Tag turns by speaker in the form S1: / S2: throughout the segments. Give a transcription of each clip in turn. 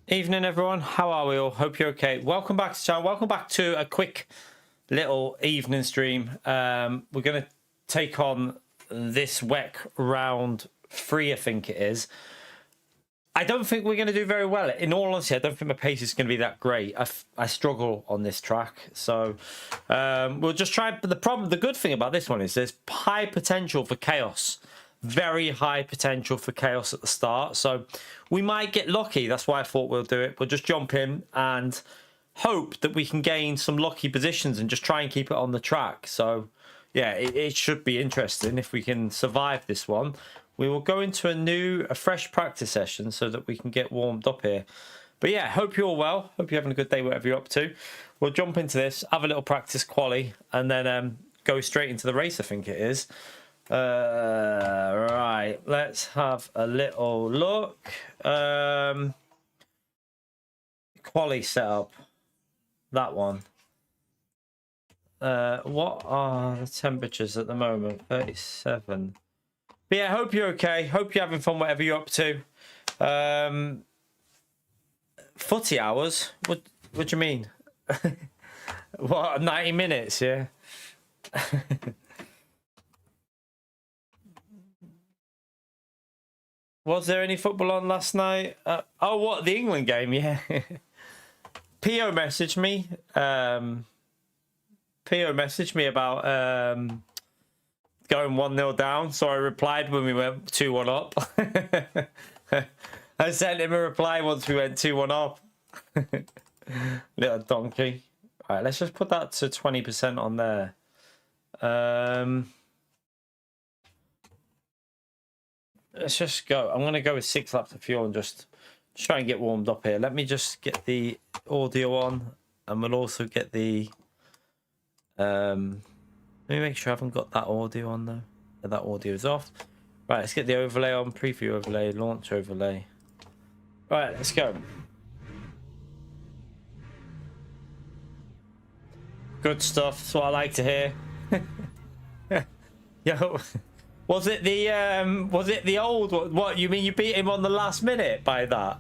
S1: Evening everyone, how are we all? Hope you're okay. Welcome back to the channel. Welcome back to a quick little evening stream. We're going to take on this WEC round 3, I think it is. I don't think we're going to do very well. In all honesty, I don't think my pace is going to be that great. I struggle on this track. So we'll just try. But the good thing about this one is there's high potential for chaos. Very high potential for chaos at the start. So we might get lucky. That's why I thought we'll do it. We'll just jump in and hope that we can gain some lucky positions and just try and keep it on the track. So yeah, it should be interesting if we can survive this one. We will go into a fresh practice session so that we can get warmed up here. But yeah, hope you're all well. Hope you're having a good day, whatever you're up to. We'll jump into this, have a little practice quali, and then go straight into the race, I think it is. Right, let's have a little look. Quali setup. That one. What are the temperatures at the moment? 37. But yeah, hope you're okay. Hope you're having fun, whatever you're up to. Footy hours? What do you mean? What, 90 minutes, yeah? Was there any football on last night? Oh, what, the England game? Yeah. Pio messaged me. Pio messaged me about going 1-0 down, so I replied when we went 2-1 up. I sent him a reply once we went 2-1 up. Little donkey. All right, let's just put that to 20% on there. Let's just go. I'm going to go with 6 laps of fuel and just try and get warmed up here. Let me just get the audio on, and we'll also get the... let me make sure I haven't got that audio on though. That audio is off. Right, let's get the overlay on. Preview overlay, launch overlay. Right, let's go. Good stuff. That's what I like to hear. Yo. Was it the old, what, you mean you beat him on the last minute by that?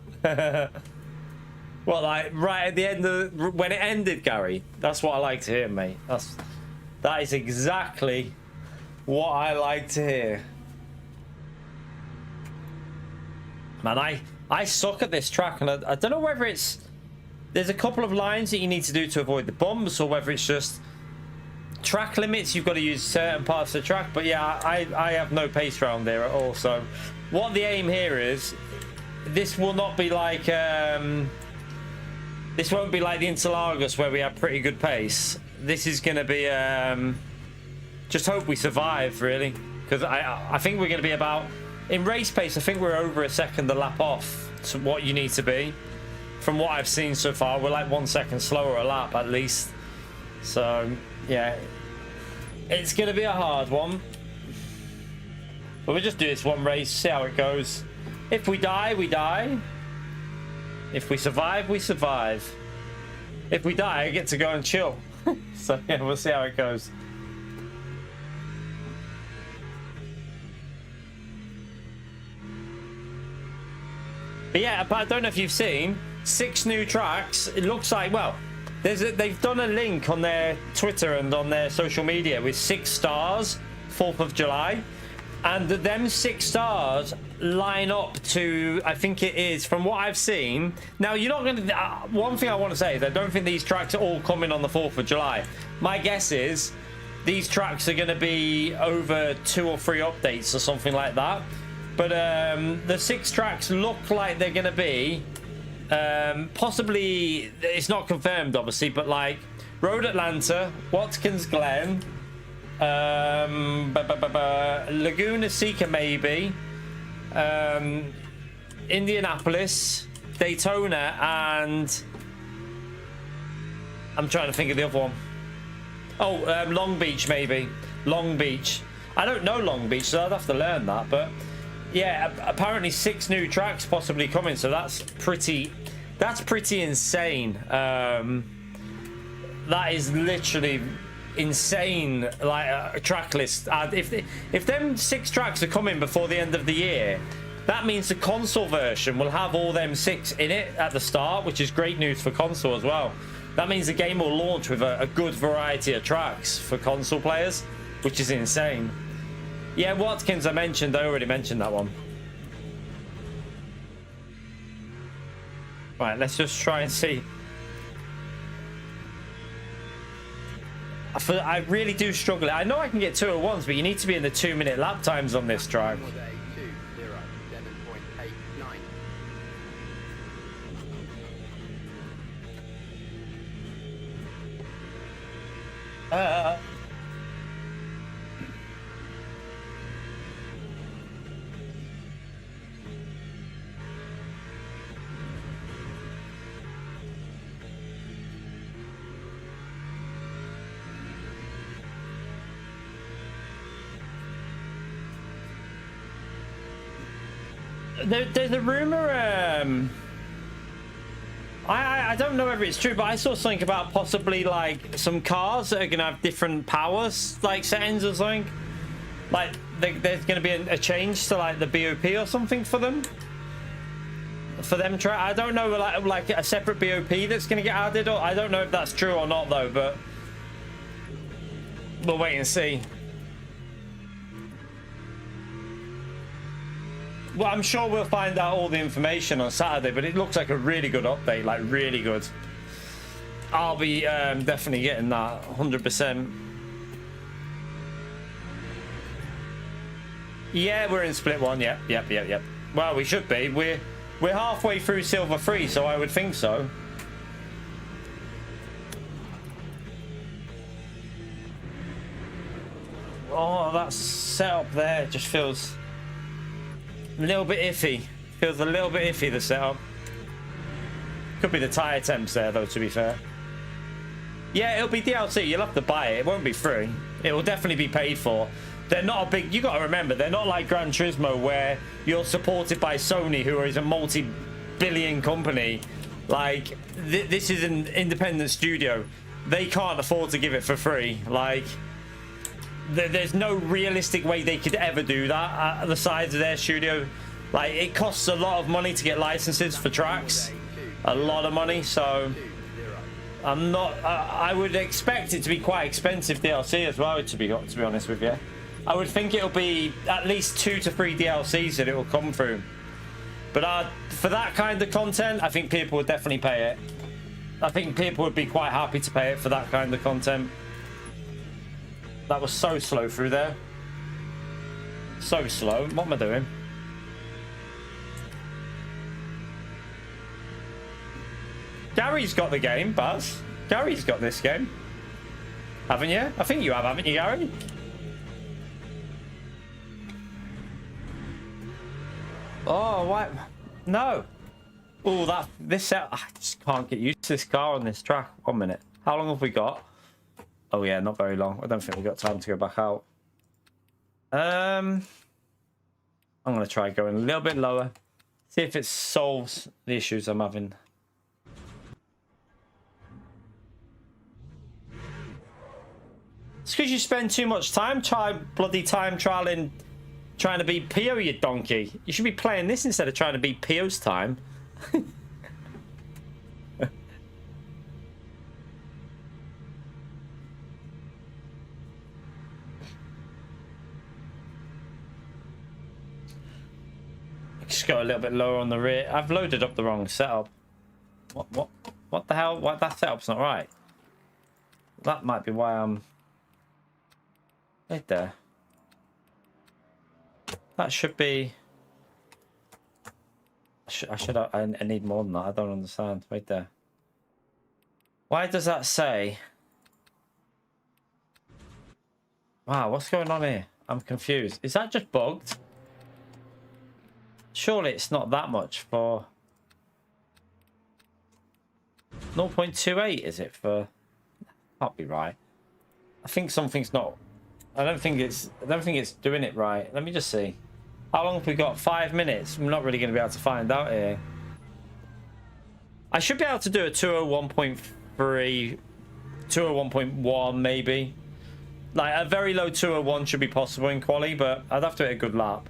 S1: What, like right at the end of, when it ended, Gary? That's what I like to hear, mate. That is exactly what I like to hear. Man, I suck at this track, and I don't know whether it's, there's a couple of lines that you need to do to avoid the bumps, or whether it's just track limits. You've got to use certain parts of the track. But yeah, I have no pace round there at all. So what the aim here is, this will not be like this won't be like the Interlagos where we have pretty good pace. This is going to be just hope we survive, really, because I think we're going to be about, in race pace, I think we're over a second a lap off to what you need to be. From what I've seen so far, we're like 1 second slower a lap at least. So yeah, it's going to be a hard one, but we'll just do this one race, see how it goes. If we die, we die. If we survive, we survive. If we die, I get to go and chill. So yeah, we'll see how it goes. But yeah, I don't know if you've seen 6 new tracks. It looks like, well, they've done a link on their Twitter and on their social media with 6 stars, 4th of July. And them 6 stars line up to, I think it is, from what I've seen. Now, you're not going to... one thing I want to say is I don't think these tracks are all coming on the 4th of July. My guess is these tracks are going to be over 2 or 3 updates or something like that. But the 6 tracks look like they're going to be... possibly, it's not confirmed obviously, but like Road Atlanta, Watkins Glen, Laguna Seca maybe, Indianapolis, Daytona, and I'm trying to think of the other one. Oh, Long Beach maybe. Long Beach. I don't know Long Beach, so I'd have to learn that, but yeah, apparently 6 new tracks possibly coming, so that's pretty insane. That is literally insane, like a track list. If them 6 tracks are coming before the end of the year, That means the console version will have all them 6 in it at the start, which is great news for console as well. That means the game will launch with a good variety of tracks for console players, which is insane. Yeah, Watkins, I already mentioned that one. Right, let's just try and see. I really do struggle. I know I can get 201s, but you need to be in the 2-minute lap times on this track. There's a rumor, I don't know whether it's true, but I saw something about possibly like some cars that are gonna have different powers, like settings or something. Like there's gonna be a change to like the BOP or something for them. I don't know, like a separate BOP that's gonna get added, or I don't know if that's true or not though, but we'll wait and see. Well, I'm sure we'll find out all the information on Saturday, but it looks like a really good update, like really good. I'll be definitely getting that 100%. Yeah, we're in split 1. Yep. Well, we should be. We're halfway through silver 3, so I would think so. Oh, that setup there just feels a little bit iffy. Feels a little bit iffy, the setup. Could be the tyre temps there, though, to be fair. Yeah, it'll be DLC. You'll have to buy it. It won't be free. It will definitely be paid for. They're not a big... You got to remember, they're not like Gran Turismo, where you're supported by Sony, who is a multi-billion company. Like, this is an independent studio. They can't afford to give it for free. Like... There's no realistic way they could ever do that at the size of their studio. Like, it costs a lot of money to get licenses for tracks, a lot of money. So I'm not. I would expect it to be quite expensive DLC as well. To be honest with you, I would think it'll be at least 2 to 3 DLCs that it will come through. But for that kind of content, I think people would definitely pay it. I think people would be quite happy to pay it for that kind of content. That was so slow through there. So slow. What am I doing? Gary's got the game, Buzz. Gary's got this game. Haven't you? I think you have, haven't you, Gary? Oh, what? No. Oh, this set. I just can't get used to this car on this track. 1 minute. How long have we got? Oh yeah, not very long. I don't think we've got time to go back out. I'm going to try going a little bit lower. See if it solves the issues I'm having. It's because you spend too much time bloody time trialing, trying to beat Pio, you donkey. You should be playing this instead of trying to beat Pio's time. Just go a little bit lower on the rear. I've loaded up the wrong setup. What the hell? What, that setup's not right. That might be why I'm right there. That should be. I need more than that. I don't understand. Right there. Why does that say? Wow, what's going on here? I'm confused. Is that just bugged? Surely it's not that much for 0.28, is it for? Can't be right. I think something's not. I don't think it's doing it right. Let me just see. How long have we got? 5 minutes. I'm not really going to be able to find out here. I should be able to do a 201.3, 201.1 maybe. Like a very low 201 should be possible in quali, but I'd have to hit a good lap.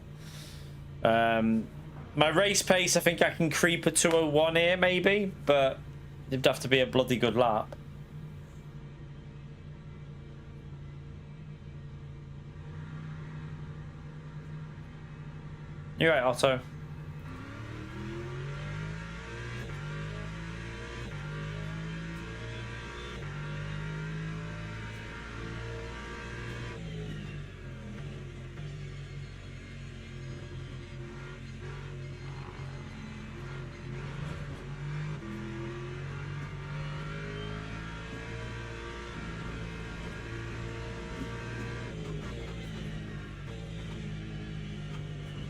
S1: My race pace, I think I can creep a 201 here, maybe, but it'd have to be a bloody good lap. You're right, Otto.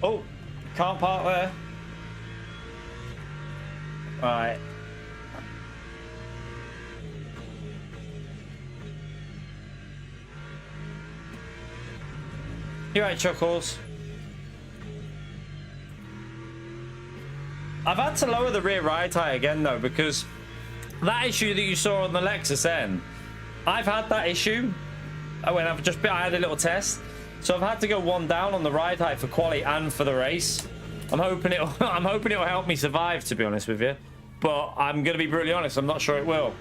S1: Oh, can't park there. Right. You're right, Chuckles. I've had to lower the rear ride height again, though, because that issue that you saw on the Lexus N, I've had that issue when I had a little test. So I've had to go one down on the ride height for quali and for the race. I'm hoping it'll help me survive, to be honest with you. But I'm gonna be brutally honest, I'm not sure it will.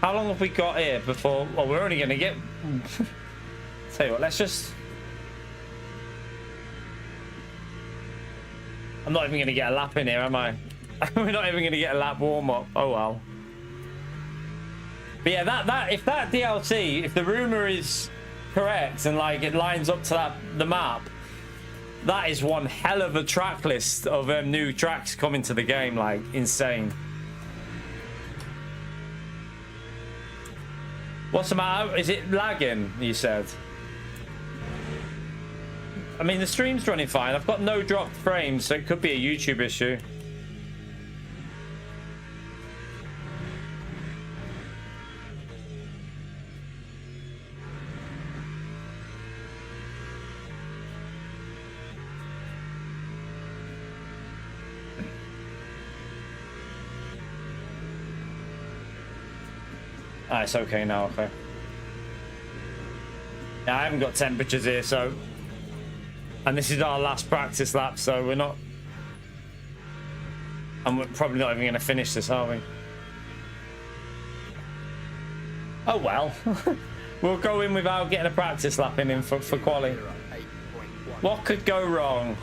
S1: How long have we got here before? Well, we're only gonna get. Tell you what, let's just. I'm not even gonna get a lap in here, am I? We're not even gonna get a lap warm up. Oh well. But yeah, if that DLC, if the rumor is correct and like it lines up to the map, that is one hell of a track list of new tracks coming to the game, like insane. What's the matter? Is it lagging? You said. I mean, the stream's running fine. I've got no dropped frames, so it could be a YouTube issue. Ah, it's okay now, okay. Yeah, I haven't got temperatures here, so... And this is our last practice lap, so we're not... And we're probably not even going to finish this, are we? Oh, well. We'll go in without getting a practice lap in for quali. What could go wrong?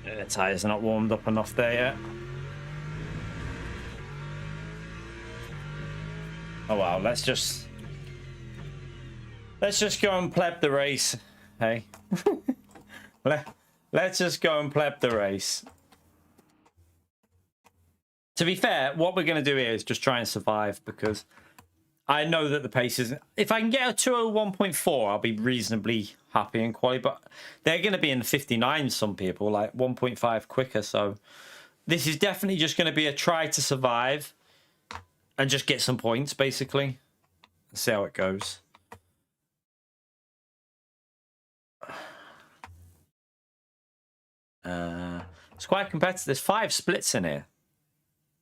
S1: The tyres are not warmed up enough there yet. Oh wow, let's just go and pleb the race. Hey. Let's just go and pleb the race. To be fair, what we're going to do here is just try and survive, because I know that the pace is... If I can get a 201.4, I'll be reasonably happy in quali, but they're going to be in the 59, some people, like 1.5 quicker, so this is definitely just going to be a try to survive and just get some points, basically. Let's see how it goes. It's quite competitive. There's 5 splits in here,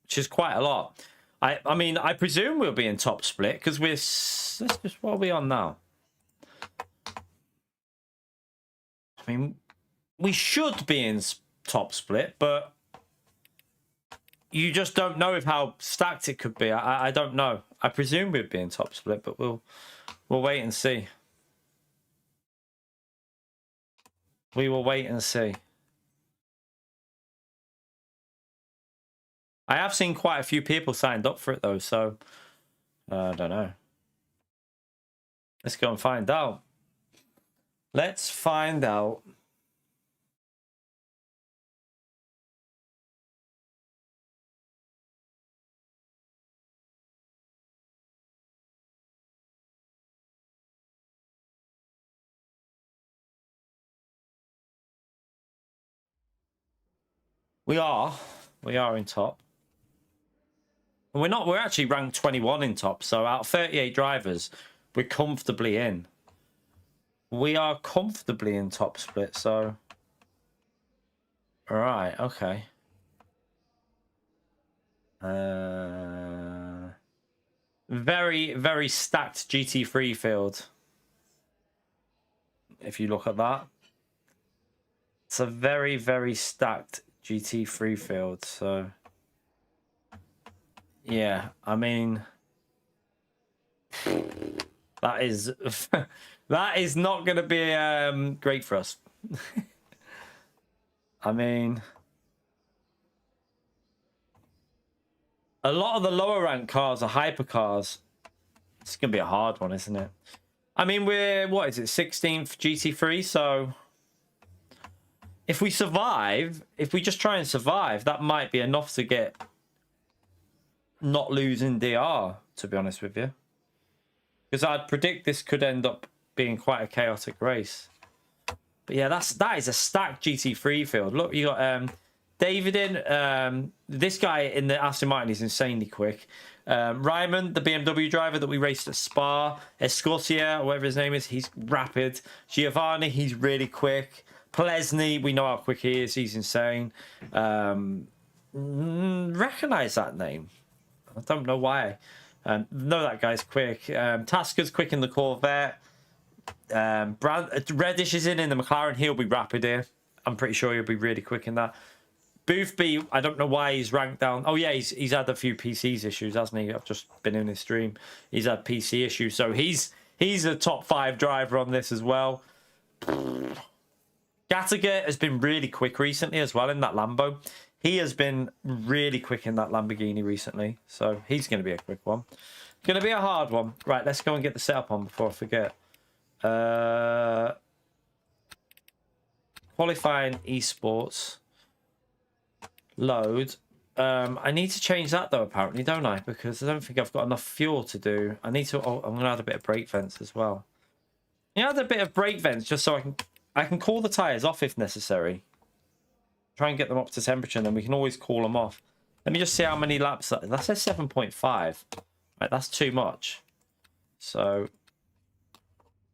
S1: which is quite a lot. I mean, I presume we'll be in top split, because we're... What are we on now? I mean, we should be in top split, but you just don't know how stacked it could be. I don't know. I presume we'd be in top split, but we'll wait and see. We will wait and see. I have seen quite a few people signed up for it, though, so I don't know. Let's go and find out. Let's find out. We are in top. And we're actually ranked 21 in top. So out of 38 drivers, we're comfortably in. We are comfortably in top split, so... Alright, okay. Very, very stacked GT3 field. If you look at that. It's a very, very stacked GT3 field, so... Yeah, I mean... That is... that is not going to be great for us. I mean... A lot of the lower rank cars are hypercars. It's going to be a hard one, isn't it? I mean, we're, what is it, 16th GT3, so... If we survive, if we just try and survive, that might be enough to get... Not losing DR, to be honest with you. Because I'd predict this could end up being quite a chaotic race. But yeah, that is a stacked GT3 field. Look, you got David in. This guy in the Aston Martin is insanely quick. Ryman, the BMW driver that we raced at Spa. Corsair, whatever his name is, he's rapid. Giovanni, he's really quick. Plesny, we know how quick he is. He's insane. Recognize that name. I don't know why. Know that guy's quick. Tasker's quick in the Corvette. Reddish is in the McLaren. He'll be rapid here. I'm pretty sure he'll be really quick in that. Boothby, I don't know why he's ranked down. Oh yeah, he's had a few PCs issues, hasn't he? I've just been in his stream. He's had PC issues, so he's a top 5 driver on this as well. Gattager has been really quick recently as well in that Lambo. He has been really quick in that Lamborghini recently, so he's going to be a quick one. Going to be a hard one. Right, let's go and get the setup on before I forget. Qualifying esports. Load. I need to change that though, apparently, don't I? Because I don't think I've got enough fuel to do. I need to. Oh, I'm going to add a bit of brake vents as well. Yeah, add a bit of brake vents just so I can cool the tires off if necessary. Try and get them up to temperature, and then we can always cool them off. Let me just see how many laps that says 7.5. Right, that's too much. So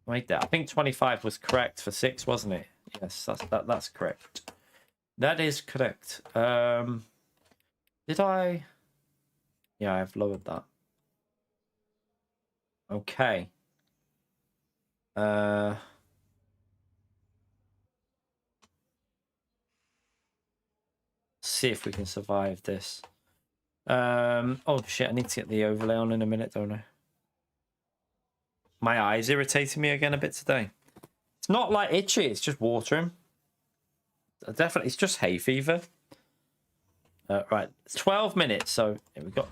S1: wait there. I think 25 was correct for 6, wasn't it? Yes, that's correct. That is correct. Did I? Yeah, I've lowered that. Okay. See if we can survive this. Oh shit, I need to get the overlay on in a minute, don't I? My eye's irritating me again a bit today. It's not like itchy, it's just watering. Definitely, it's just hay fever. Right, it's 12 minutes, so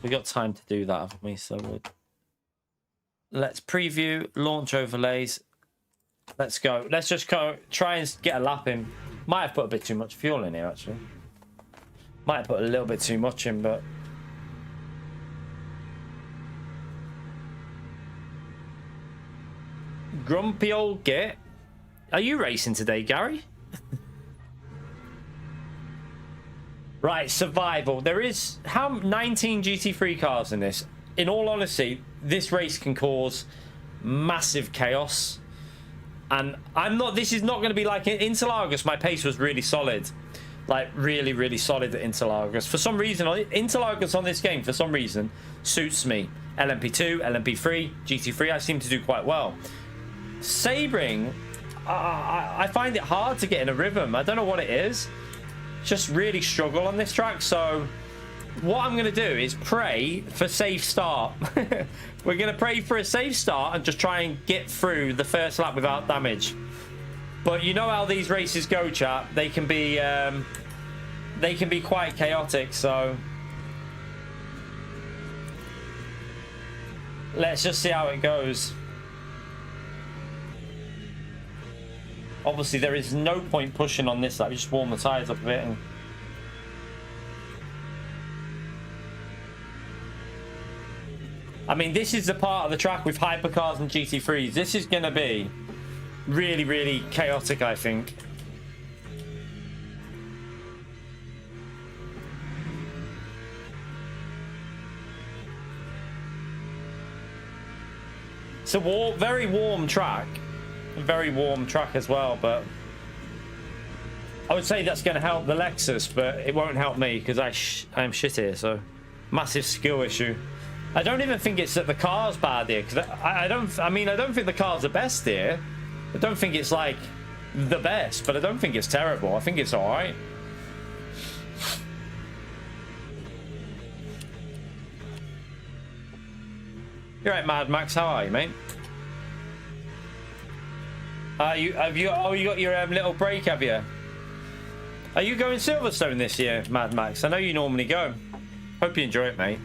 S1: we got time to do that, haven't we? So let's preview, launch overlays. Let's go. Let's just go try and get a lap in. Might have put a bit too much fuel in here, actually. Might have put a little bit too much in, but... Grumpy old git. Are you racing today, Gary? Right, survival. There is 19 GT3 cars in this. In all honesty, this race can cause massive chaos. And this is not going to be like Interlagos. My pace was really solid. Like, really, really solid at Interlagos. For some reason, Interlagos on this game, for some reason, suits me. LMP2, LMP3, GT3, I seem to do quite well. Sebring, I find it hard to get in a rhythm. I don't know what it is. Just really struggle on this track. So what I'm going to do is pray for safe start. We're going to pray for a safe start and just try and get through the first lap without damage. But you know how these races go, chat. They can be quite chaotic. So let's just see how it goes. Obviously, there is no point pushing on this lap. You just warm the tyres up a bit. I mean, this is the part of the track with hypercars and GT3s. This is going to be really, really chaotic, I think. It's a very warm track. A very warm track as well, but I would say that's going to help the Lexus, but it won't help me because I am shit here, so massive skill issue. I don't even think it's that the car's bad here, because I don't think the car's the best here. I don't think it's like the best, but I don't think it's terrible. I think it's all right. You're right, Mad Max. How are you, mate? You got your little break, have you? Are you going Silverstone this year, Mad Max? I know you normally go. Hope you enjoy it, mate.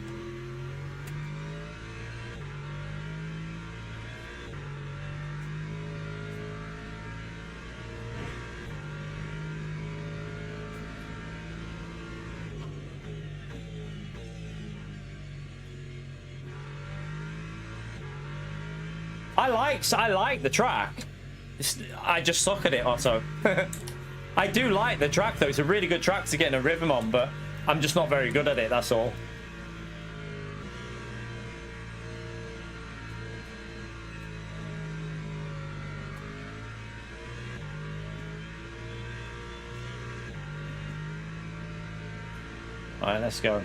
S1: I like the track. I just suck at it also. I do like the track though. It's a really good track to get in a rhythm on, but I'm just not very good at it, that's all. Alright, let's go.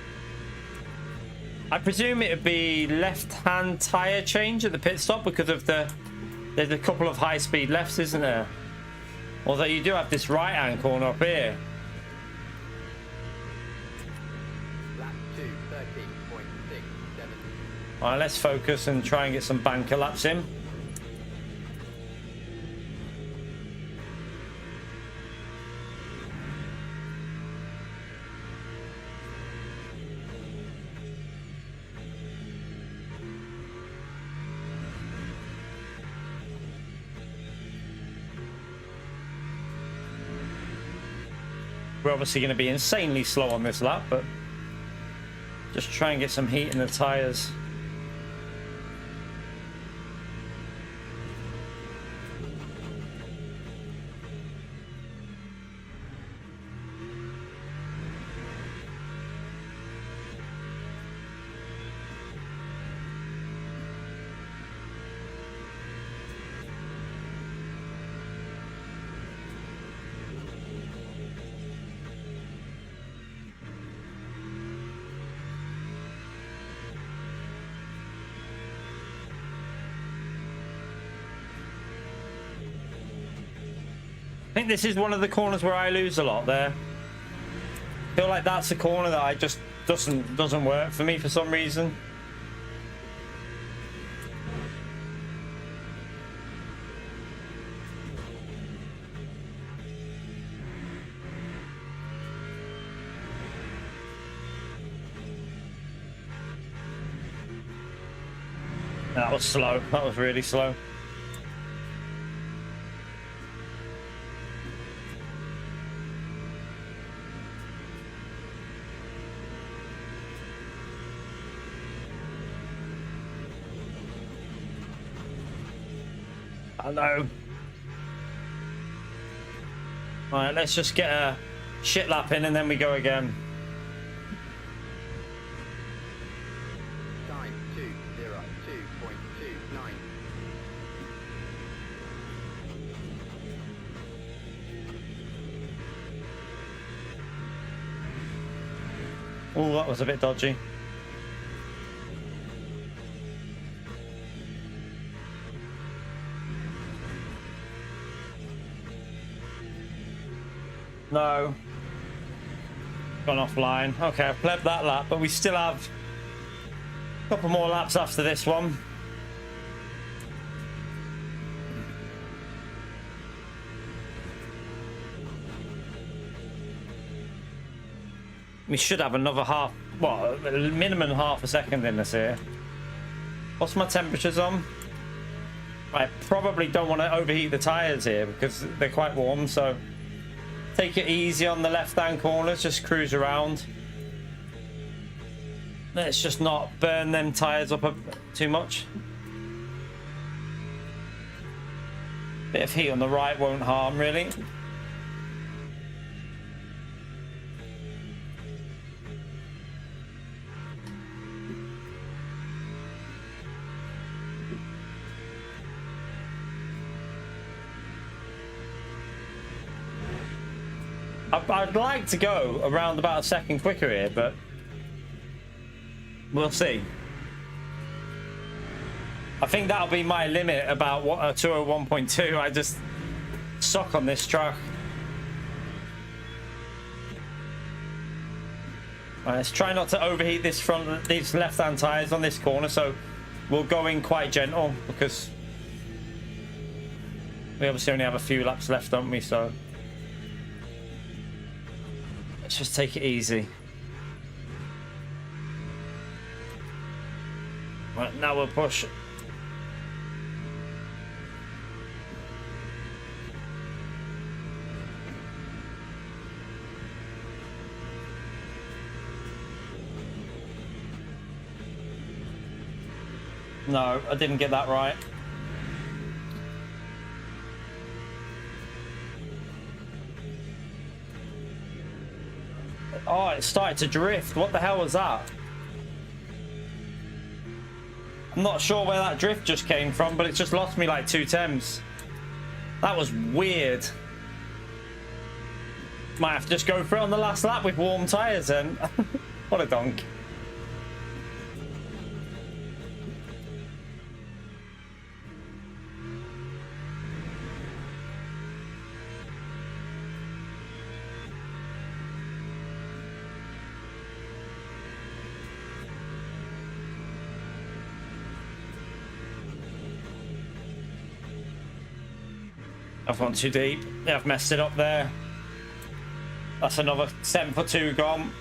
S1: I presume it would be left-hand tyre change at the pit stop because of there's a couple of high-speed lefts, isn't there? Although you do have this right-hand corner up here.
S2: Lap 2, 13.67.
S1: All right, let's focus and try and get some banker laps in. We're obviously going to be insanely slow on this lap, but just try and get some heat in the tyres. I think this is one of the corners where I lose a lot there. I feel like that's a corner that I just doesn't work for me for some reason. That was slow. That was really slow. I know. Alright, let's just get a shit lap in and then we go again.
S2: Time 2:02.29.
S1: Oh, that was a bit dodgy. No. Gone offline. Okay, I've plebed that lap, but we still have a couple more laps after this one. We should have another half, well, minimum half a second in this here. What's my temperatures on? I probably don't want to overheat the tyres here because they're quite warm, so take it easy on the left-hand corners, just cruise around. Let's just not burn them tyres up too much. Bit of heat on the right won't harm, really. I'd like to go around about a second quicker here, but we'll see. I think that'll be my limit about what 201.2. I just suck on this track. Right, let's try not to overheat these left-hand tires on this corner, so we'll go in quite gentle because we obviously only have a few laps left, don't we? So let's just take it easy. Right, now we'll push. No, I didn't get that right. Oh, it started to drift. What the hell was that? I'm not sure where that drift just came from, but it just lost me like 2 temps. That was weird. Might have to just go for it on the last lap with warm tyres then. What a donk. I've gone too deep. Yeah, I've messed it up there. That's another 7 for 2 gone.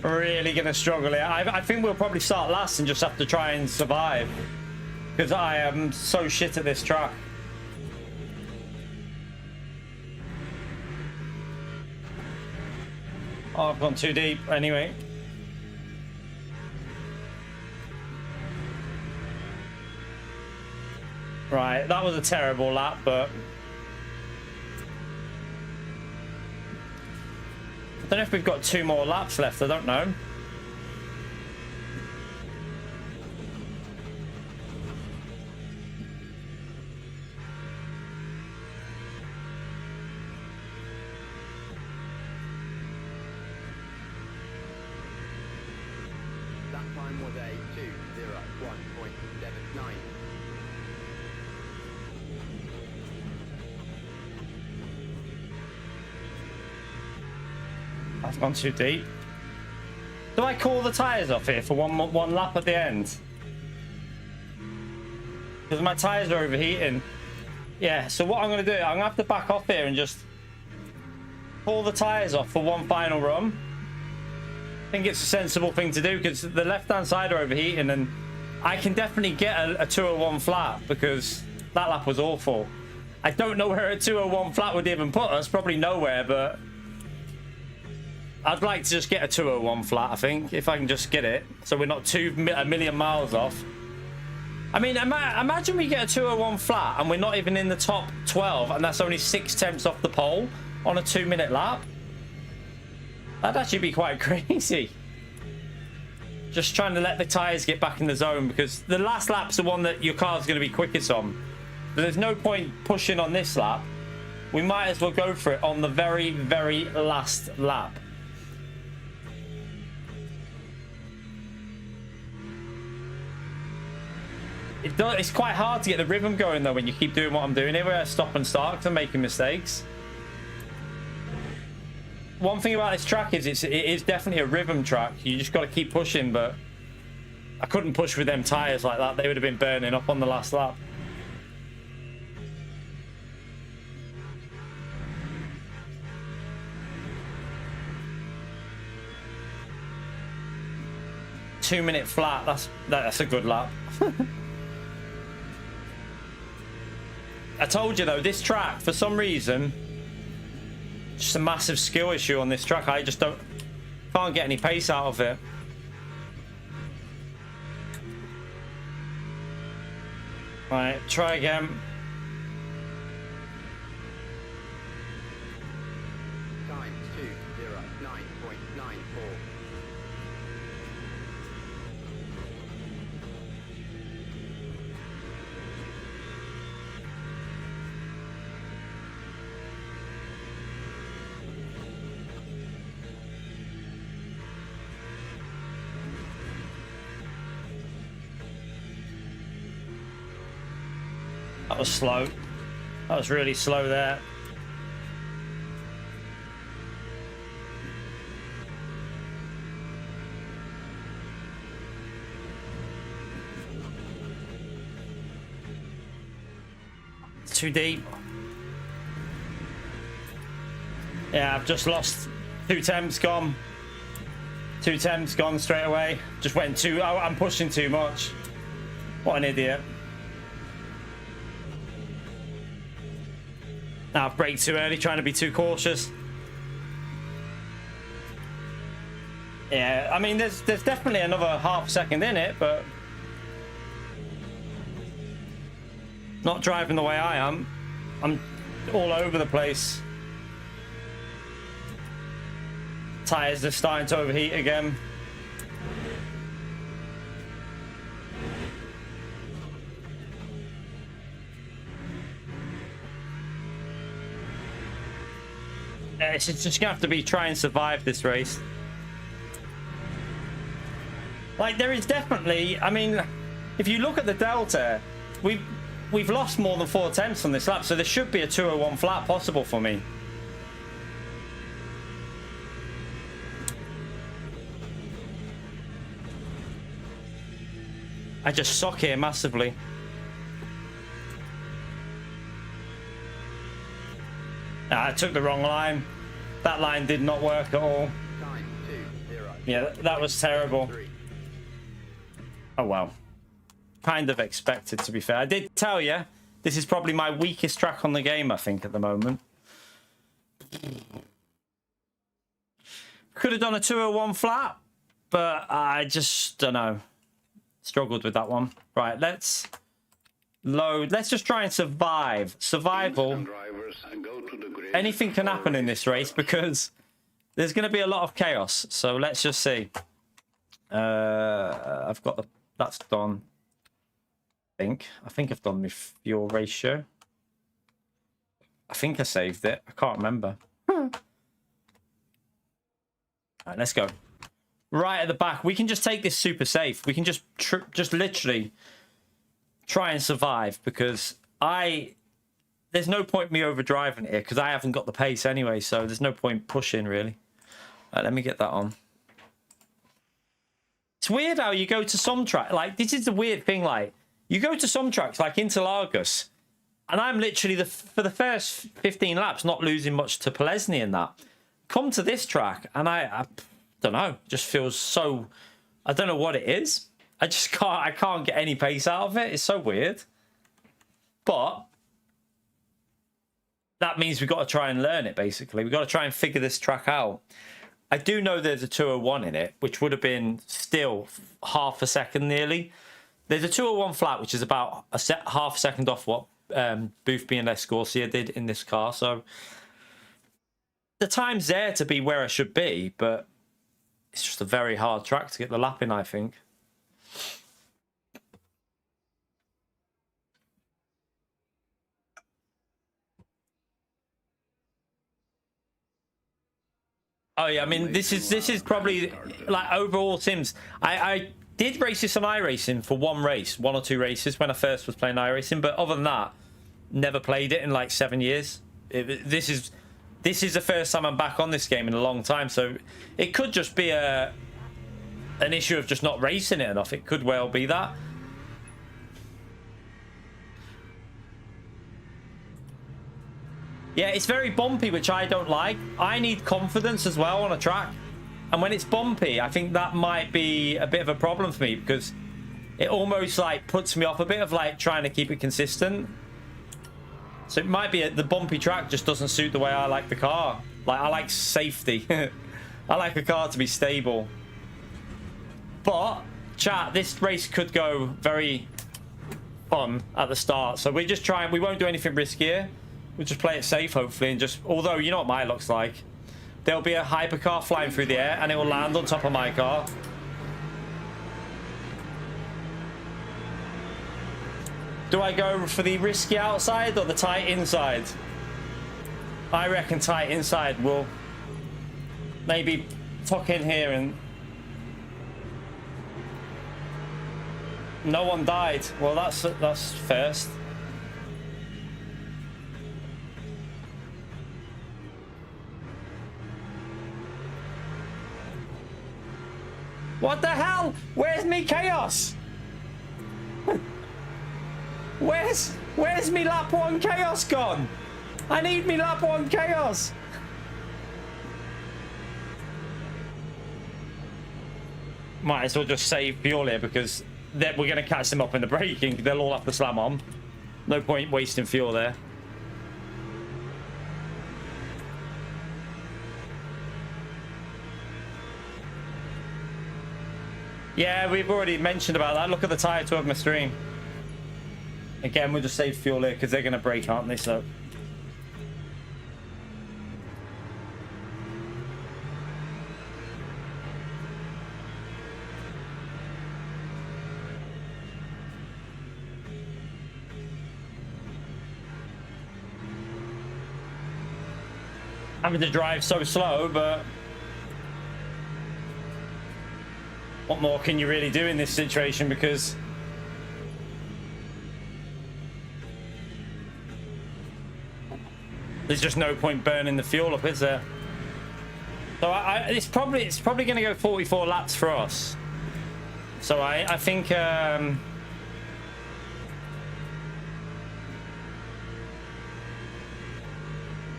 S1: Really gonna struggle here. I think we'll probably start last and just have to try and survive, because I am so shit at this track. Oh, I've gone too deep anyway. Right, that was a terrible lap, but I don't know if we've got 2 more laps left. I don't know.
S2: That time was a 2:01.79.
S1: I've gone too deep. Do I call the tyres off here for one lap at the end? Because my tyres are overheating. Yeah, so what I'm going to do, I'm going to have to back off here and just pull the tyres off for one final run. I think it's a sensible thing to do because the left-hand side are overheating, and I can definitely get a 201 flat because that lap was awful. I don't know where a 201 flat would even put us, probably nowhere, but I'd like to just get a 201 flat, I think, if I can just get it, so we're not a million miles off. I mean, imagine we get a 201 flat and we're not even in the top 12, and that's only 6 temps off the pole on a 2-minute lap. That'd actually be quite crazy. Just trying to let the tyres get back in the zone, because the last lap's the one that your car's going to be quickest on. But there's no point pushing on this lap. We might as well go for it on the very, very last lap. It's quite hard to get the rhythm going though when you keep doing what I'm doing here, where I stop and start because I'm making mistakes. One thing about this track is it is definitely a rhythm track. You just got to keep pushing, but I couldn't push with them tyres like that. They would have been burning up on the last lap. Two-minute flat, that's a good lap. I told you though, this track, for some reason, just a massive skill issue on this track. I just can't get any pace out of it. Right, try again.
S2: Time 2:09.94.
S1: That was slow. That was really slow there. Too deep. Yeah, I've just lost 2 temps gone. 2 temps gone straight away. Just went too... Oh, I'm pushing too much. What an idiot. Now I've braked too early, trying to be too cautious. Yeah, I mean, there's definitely another half second in it, but... Not driving the way I am. I'm all over the place. Tires are starting to overheat again. It's just gonna have to be try and survive this race. Like, there is definitely, I mean, if you look at the delta, we've lost more than 4 attempts on this lap, so there should be a 201 flat possible for me. I just suck here massively. I took the wrong line. That line did not work at all.
S2: Time 2-0.
S1: Yeah, that was terrible.
S2: 3.
S1: Oh well. Kind of expected, to be fair. I did tell you, this is probably my weakest track on the game, I think, at the moment. Could have done a 201 flat, but I just don't know. Struggled with that one. Right, let's load. Let's just try and survive. Survival. Anything can happen in this race because there's going to be a lot of chaos. So let's just see. I've got the... That's done. I think I've done my fuel ratio. I think I saved it. I can't remember. All right, let's go. Right at the back. We can just take this super safe. We can just literally try and survive because there's no point me overdriving here because I haven't got the pace anyway. So there's no point pushing really. Let me get that on. It's weird how you go to some track. Like, this is the weird thing. Like, you go to some tracks like Interlagos, and I'm literally for the first 15 laps not losing much to Polesny in that. Come to this track, and I don't know, just feels so. I don't know what it is. I can't get any pace out of it. It's so weird. But that means we've got to try and learn it. Basically, we've got to try and figure this track out. I do know there's a 201 in it, which would have been still half a second nearly. There's a 201 flat, which is about half a second off what Booth B&S Corsair did in this car. So the time's there to be where I should be, but it's just a very hard track to get the lap in, I think. Oh yeah, I mean this is probably like overall Sims. I did race this on iRacing for one or two races when I first was playing iRacing, but other than that, never played it in like 7 years. This is the first time I'm back on this game in a long time, so it could just be an issue of just not racing it enough. It could well be that. Yeah, it's very bumpy, which I don't like. I need confidence as well on a track. And when it's bumpy, I think that might be a bit of a problem for me because it almost like puts me off a bit of like trying to keep it consistent. So it might be the bumpy track just doesn't suit the way I like the car. Like, I like safety. I like a car to be stable. But, chat, this race could go very fun at the start. So we're just trying, we won't do anything riskier. We'll just play it safe, hopefully, and just... Although, you know what mine looks like. There'll be a hypercar flying through the air, and it will land on top of my car. Do I go for the risky outside or the tight inside? I reckon tight inside will maybe tuck in here and... No one died. Well, that's first. What the hell? Where's me chaos? Where's me lap 1 chaos gone? I need me lap 1 chaos. Might as well just save fuel here because we're going to catch them up in the braking. They'll all have to slam on. No point wasting fuel there. Yeah, we've already mentioned about that. Look at the tyre to my stream. Again, we'll just save fuel here because they're going to brake, aren't they? So. Having to drive so slow, but what more can you really do in this situation? Because there's just no point burning the fuel up, is there? So it's probably going to go 44 laps for us. So I think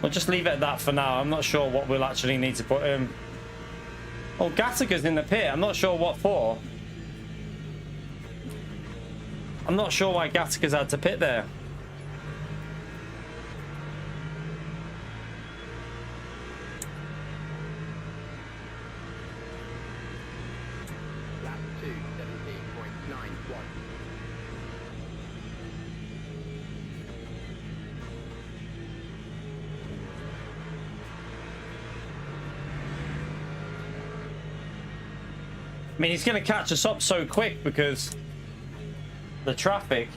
S1: we'll just leave it at that for now. I'm not sure what we'll actually need to put in. Oh, Gattaca's in the pit. I'm not sure what for. I'm not sure why Gattaca's had to pit there.
S2: Lap 2, 17.91.
S1: I mean, he's going to catch us up so quick because the traffic.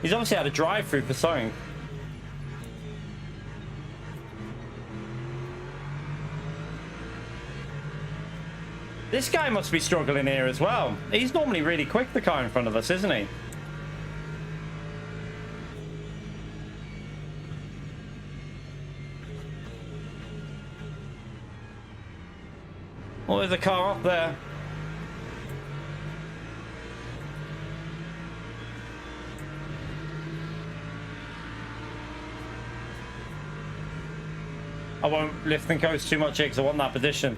S1: He's obviously had a drive-through for something. This guy must be struggling here as well. He's normally really quick, the car in front of us, isn't he? Oh, there's a car up there. I won't lift and coast too much here because I want that position.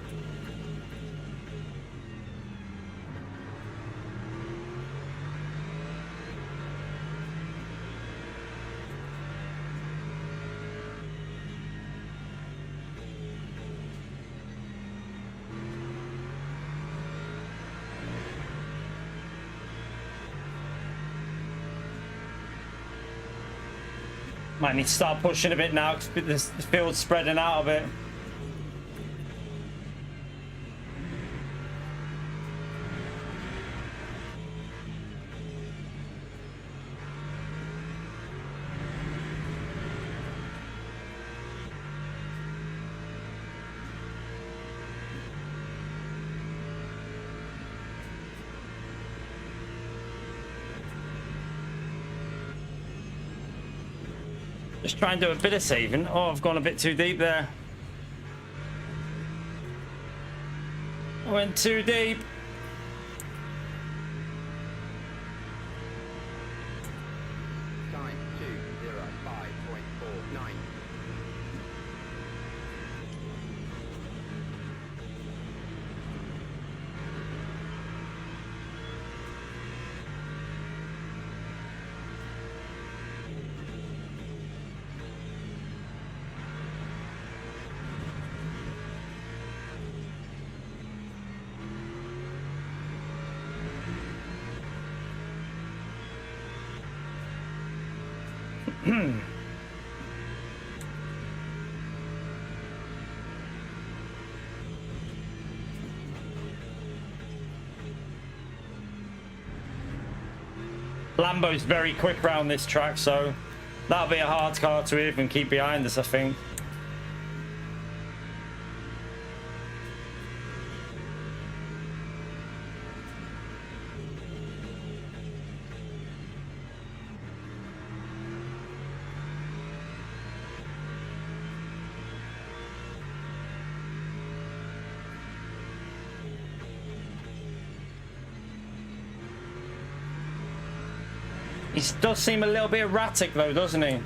S1: Might need to start pushing a bit now because the field's spreading out a bit. Just try and do a bit of saving. Oh, I've gone a bit too deep there. I went too deep.
S2: Time 2:05.49.
S1: Lambo's very quick round this track, so that'll be a hard car to even keep behind us, I think. He does seem a little bit erratic though, doesn't he?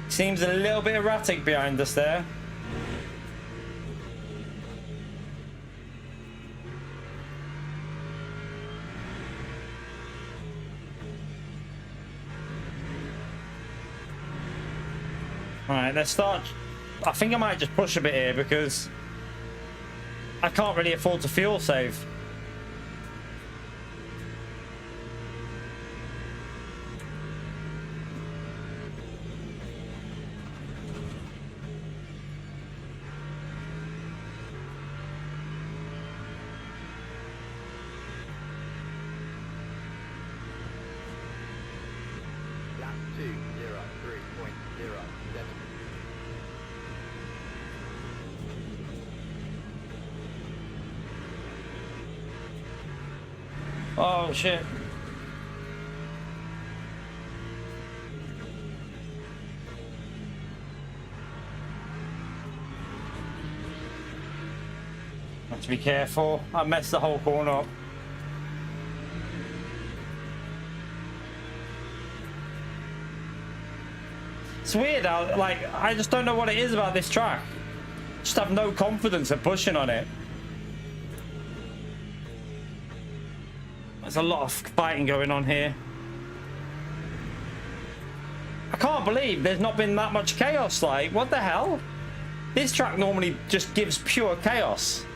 S1: Seems a little bit erratic behind us there. Alright, let's start. I think I might just push a bit here because I can't really afford to fuel save.
S2: Lap 203.07.
S1: Oh shit. Have to be careful. I messed the whole corner up. It's weird how, like, I just don't know what it is about this track. Just have no confidence at pushing on it. There's a lot of fighting going on here. I can't believe there's not been that much chaos. Like, what the hell? This track normally just gives pure chaos.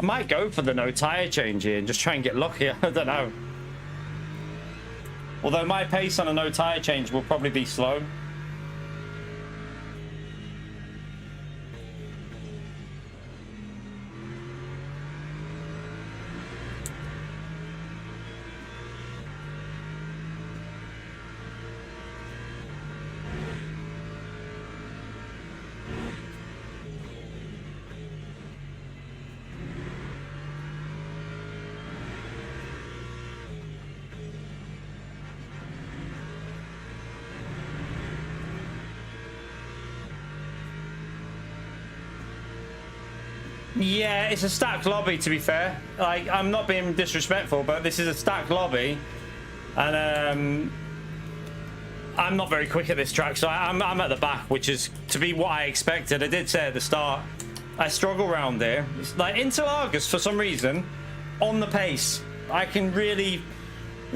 S1: I might go for the no tire change here and just try and get lucky. I don't know. Although my pace on a no tire change will probably be slow. Yeah, it's a stacked lobby, to be fair. Like, I'm not being disrespectful, but this is a stacked lobby. And I'm not very quick at this track, so I'm at the back, which is to be what I expected. I did say at the start, I struggle around there. It's like Interlagos, for some reason, on the pace, I can really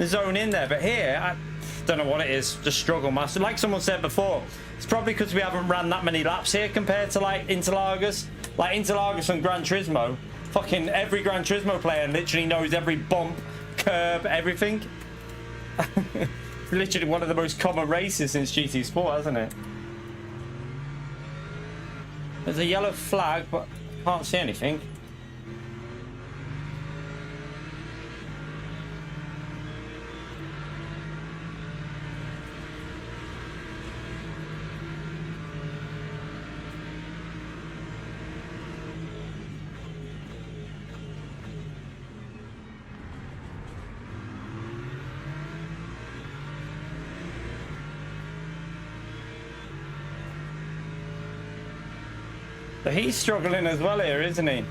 S1: zone in there. But here, I don't know what it is, just struggle master. Like someone said before, it's probably because we haven't ran that many laps here compared to like Interlagos. Like Interlagos and Gran Turismo, fucking every Gran Turismo player literally knows every bump, curb, everything. Literally one of the most common races since GT Sport, hasn't it? There's a yellow flag, but I can't see anything. But he's struggling as well here, isn't he?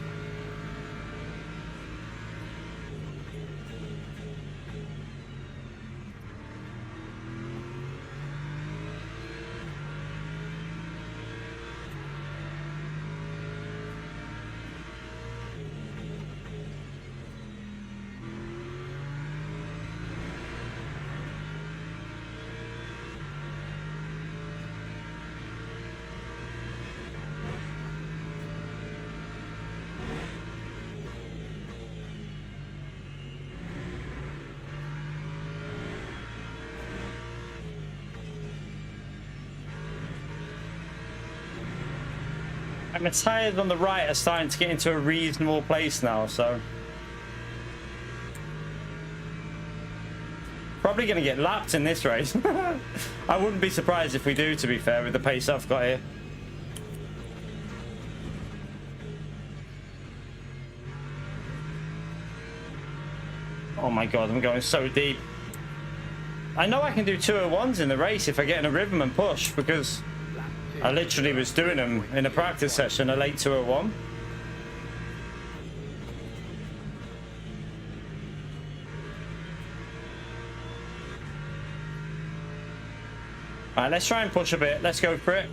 S1: And the tyres on the right are starting to get into a reasonable place now, so probably going to get lapped in this race. I wouldn't be surprised if we do, to be fair, with the pace I've got here. Oh my god, I'm going so deep. I know I can do 201s in the race if I get in a rhythm and push, because
S2: Lap 2
S1: I literally was doing them in a practice session, a late 201. All right, let's try and push a bit. Let's go for it.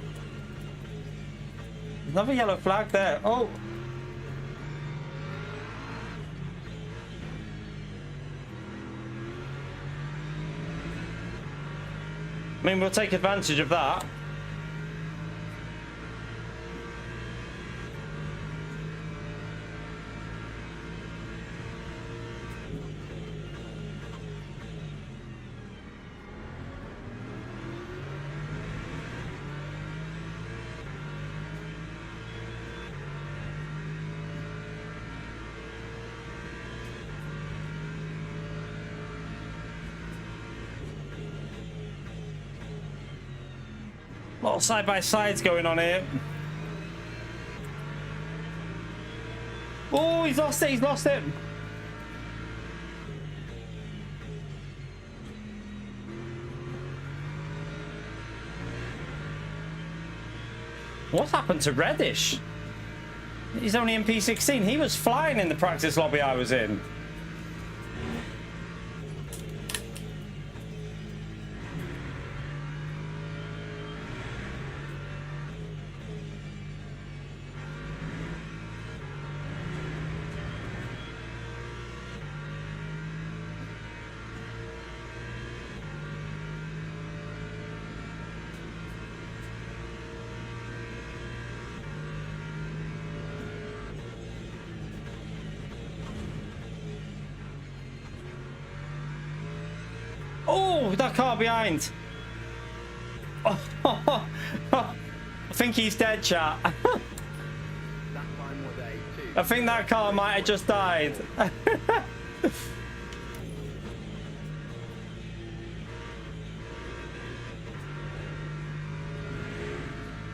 S1: Another yellow flag there. Oh. I mean, we'll take advantage of that. A lot of side-by-sides going on here. Oh, he's lost it, he's lost it. What's happened to Reddish? He's only in P16. He was flying in the practice lobby I was in. Oh, that car behind. Oh, I think he's dead, chat.
S2: That time was a 2.
S1: I think that car might have just died.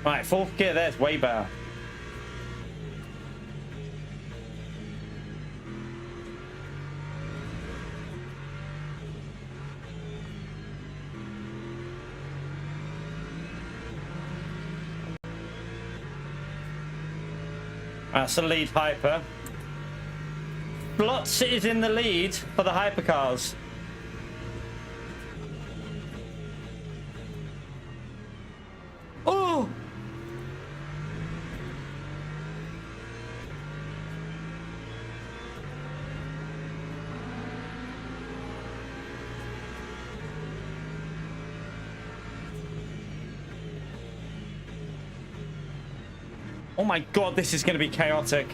S1: Right, fourth gear there's way better. That's the lead hyper. Blotz is in the lead for the hypercars. Oh! Oh my god, this is going to be chaotic.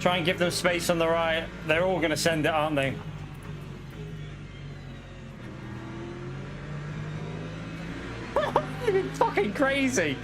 S1: Try and give them space on the right. They're all going to send it, aren't they? It's fucking crazy.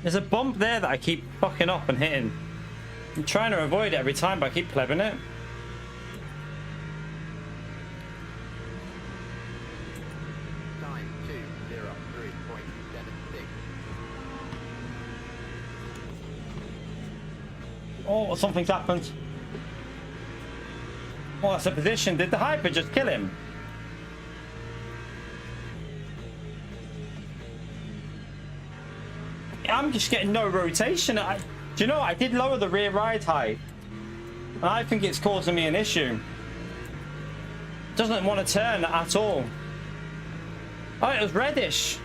S1: There's a bump there that I keep fucking up and hitting. I'm trying to avoid it every time, but I keep plebbing it.
S2: Time 2:03.76.
S1: Oh, something's happened. Oh, that's a position. Did the hyper just kill him? I'm just getting no rotation. Do you know what? I did lower the rear ride height, and I think it's causing me an issue. Doesn't want to turn at all. Oh, it was reddish.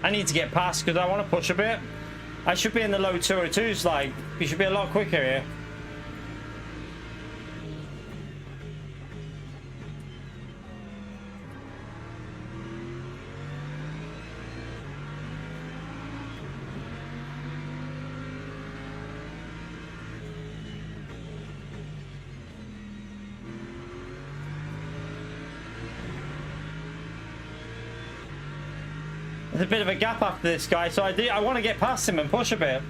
S1: I need to get past because I want to push a bit. I should be in the low 202s, like, you should be a lot quicker here. There's a bit of a gap after this guy, so I want to get past him and push a bit.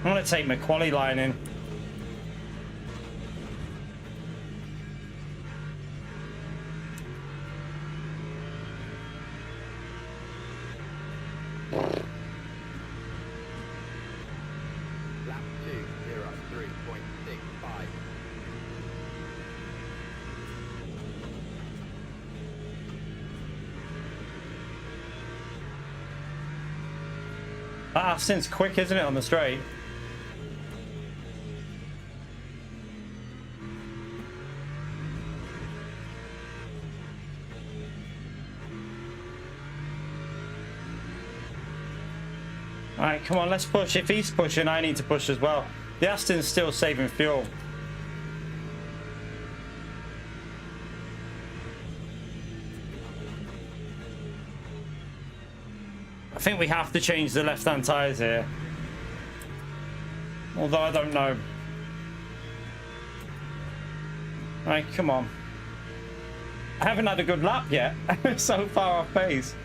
S1: I'm going to take my quali line in.
S2: Lap 2:03.65.
S1: That Aston's quick, isn't it, on the straight? Alright, come on, let's push. If he's pushing, I need to push as well. The Aston's still saving fuel. I think we have to change the left-hand tyres here. Although I don't know. Alright, come on. I haven't had a good lap yet. So far off pace.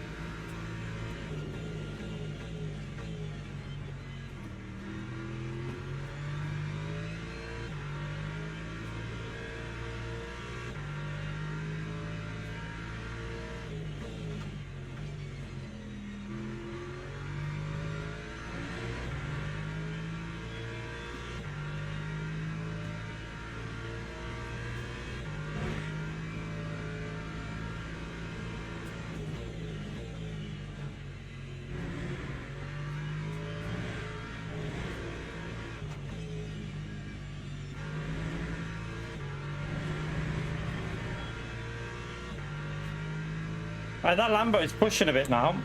S1: Right, that Lambo is pushing a bit now.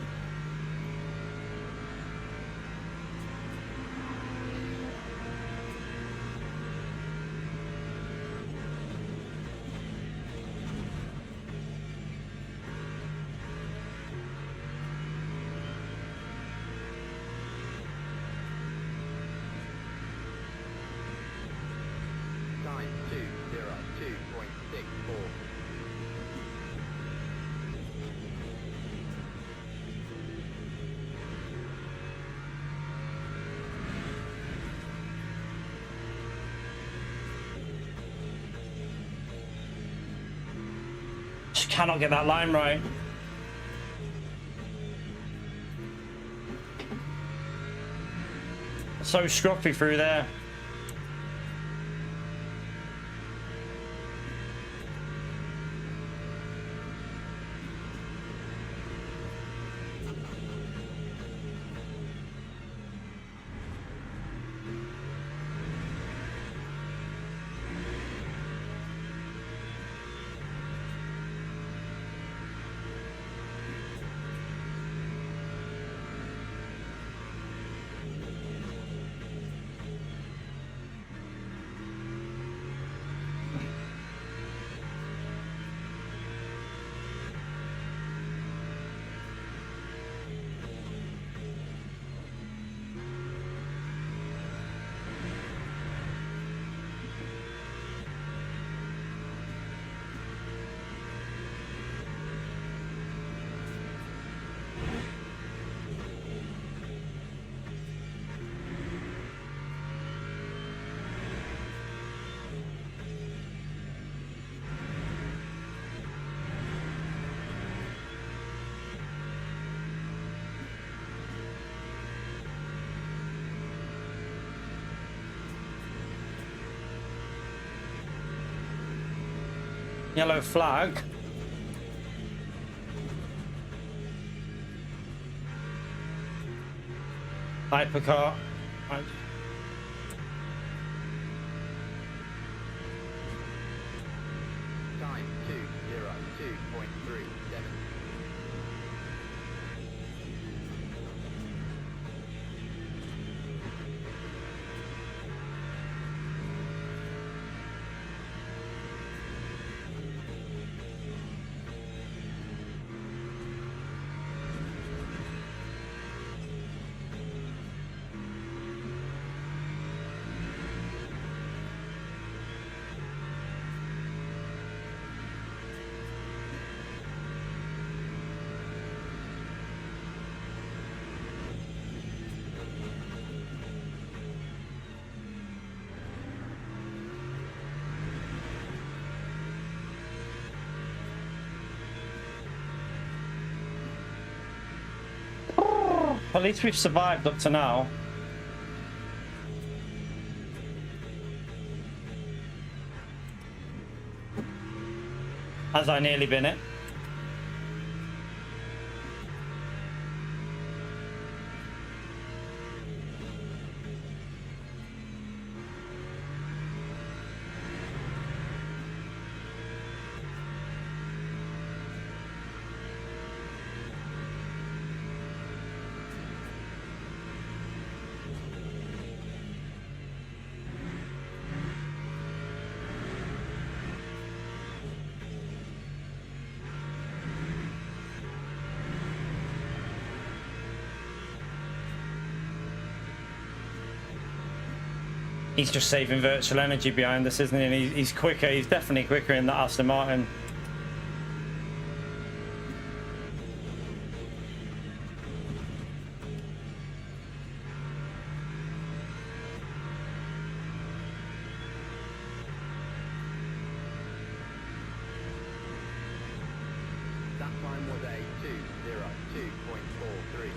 S2: Time 2:02.64.
S1: Just cannot get that line right. So scruffy through there. Yellow flag. Hypercar. Right.
S2: 2:02.37.
S1: At least we've survived up to now. As I nearly been it. He's just saving virtual energy behind us, isn't he? And he's quicker. He's definitely quicker in that Aston Martin.
S2: That time was a 2:02.43.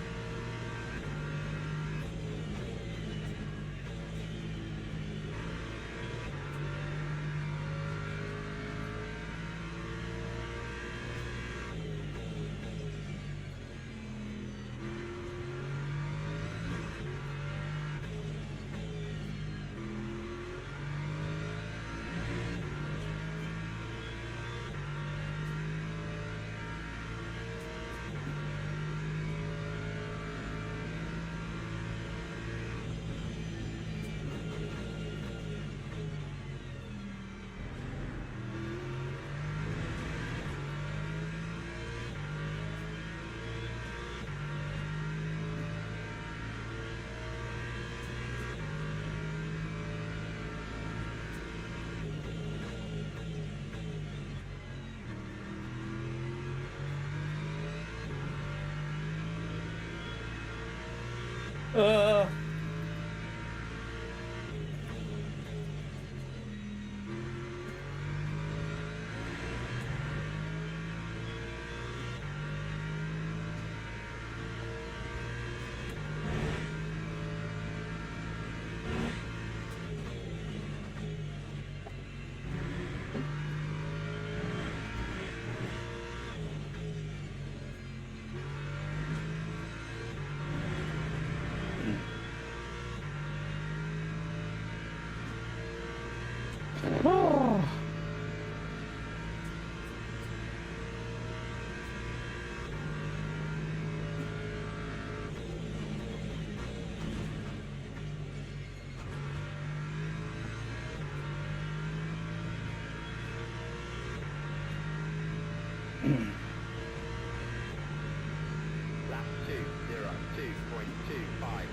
S2: Lap 2:02.25.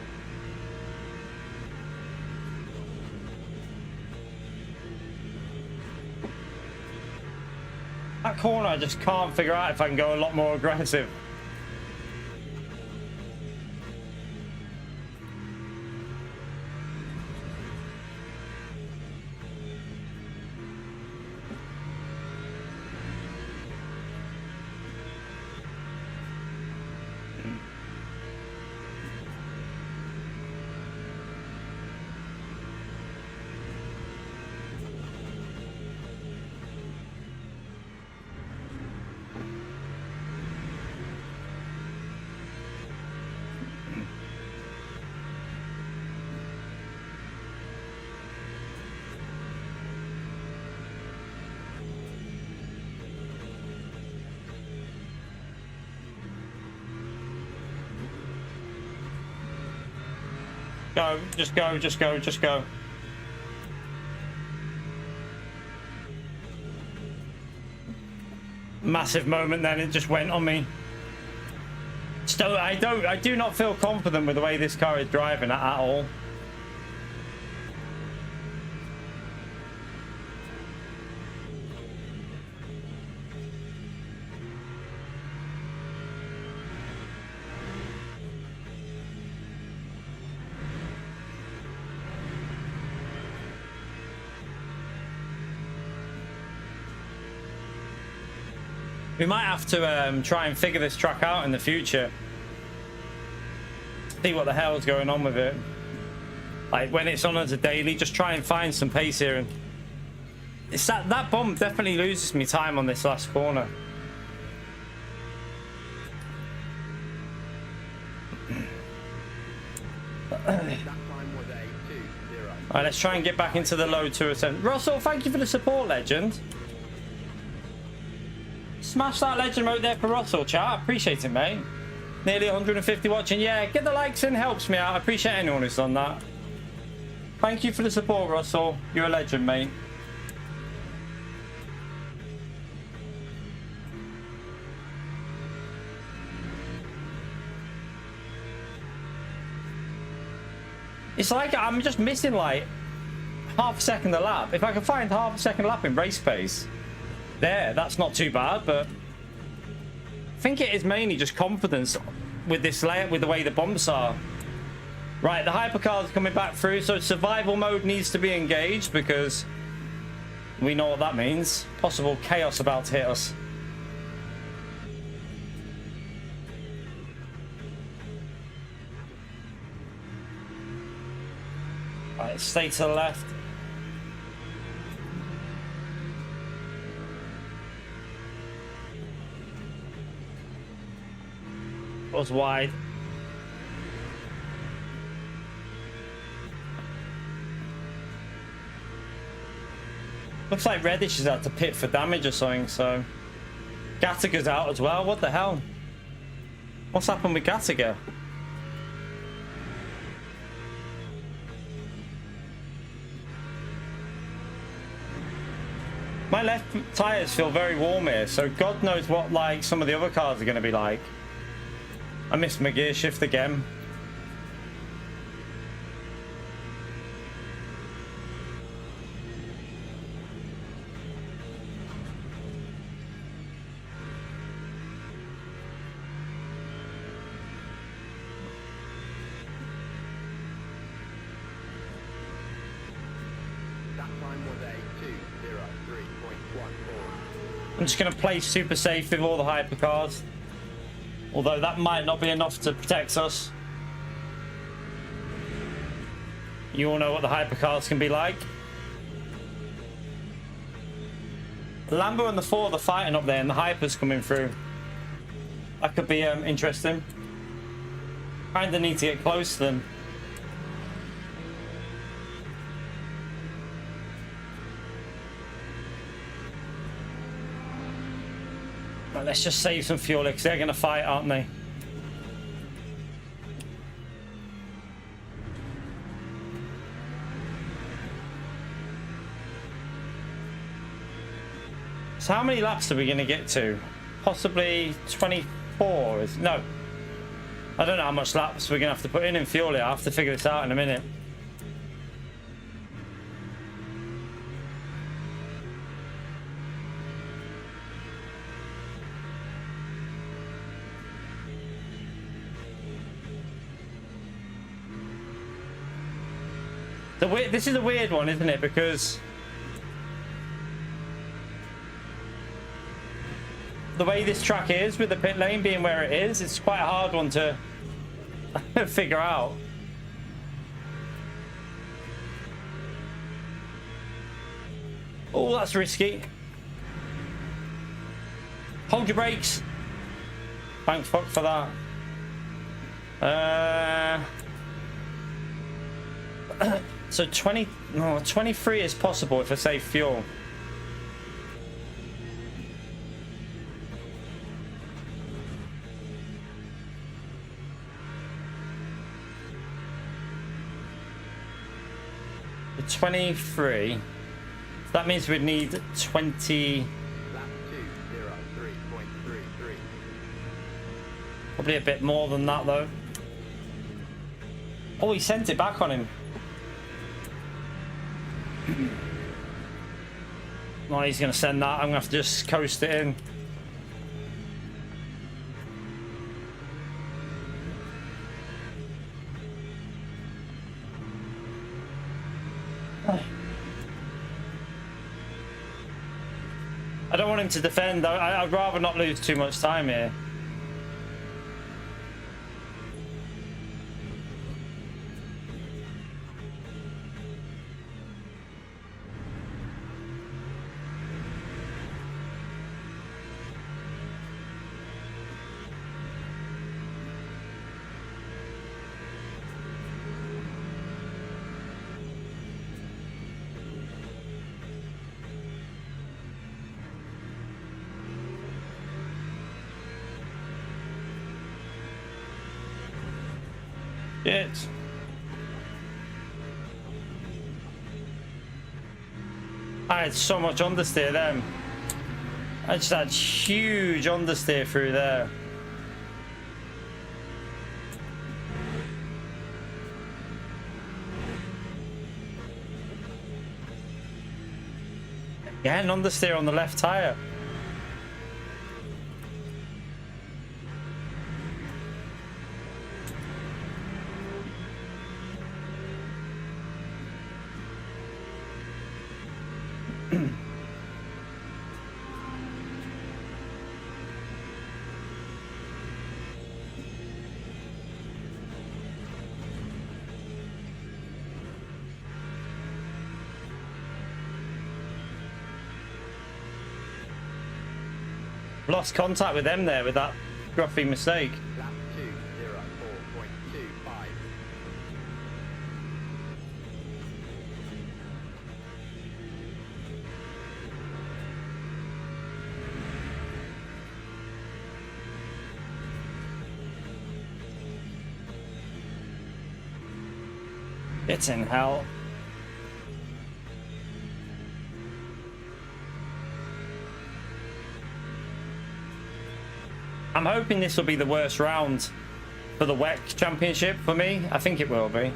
S1: That corner, I just can't figure out if I can go a lot more aggressive. Go, just go, just go, just go. Massive moment then, it just went on me. Still, I do not feel confident with the way this car is driving at all. We might have to try and figure this track out in the future. See what the hell's going on with it. Like when it's on as a daily, just try and find some pace here. And it's that bump definitely loses me time on this last corner.
S2: That time was a 2-0.
S1: All right, let's try and get back into the low 207. Russell, thank you for the support, legend. Smash that legend right there for Russell, chat. Appreciate it, mate. Nearly 150 watching. Yeah, get the likes in, helps me out. I appreciate anyone who's done that. Thank you for the support, Russell. You're a legend, mate. It's like I'm just missing like half a second a lap. If I can find half a second lap in race pace, that's not too bad, but I think it is mainly just confidence with this layout, with the way the bumps are. Right, the hypercar's coming back through, so survival mode needs to be engaged because we know what that means. Possible chaos about to hit us. Right, stay to the left. Was wide. Looks like Reddish is out to pit for damage or something, so Gattager's out as well. What the hell? What's happened with Gattager? My left tires feel very warm here, so God knows what like some of the other cars are going to be like. I missed my gear shift again.
S2: That time was a 2:03.14.
S1: I'm just going to play super safe with all the hypercars. Although that might not be enough to protect us. You all know what the hypercars can be like. The Lambo and the Ford are fighting up there and the hyper's coming through. That could be interesting. Kinda need to get close to them. Right, let's just save some fuel because they're going to fight, aren't they? So how many laps are we going to get to? Possibly 24. No. I don't know how much laps we're going to have to put in fuel here. I'll have to figure this out in a minute. This is a weird one, isn't it? Because the way this track is, with the pit lane being where it is, it's quite a hard one to figure out. Oh, that's risky. Hold your brakes. Thanks fuck for that. So 23 is possible if I save fuel. The 23. That means we'd need 20.
S2: Lap 203.33.
S1: Probably a bit more than that though. Oh, he sent it back on him. No, he's going to send that. I'm going to have to just coast it in. I don't want him to defend. I'd rather not lose too much time here. Shit. I had so much understeer then. I just had huge understeer through there. Again, understeer on the left tire. Lost contact with them there with that scruffy mistake.
S2: Lap 204.25.
S1: It's in hell. I'm hoping this will be the worst round for the WEC Championship for me. I think it will be.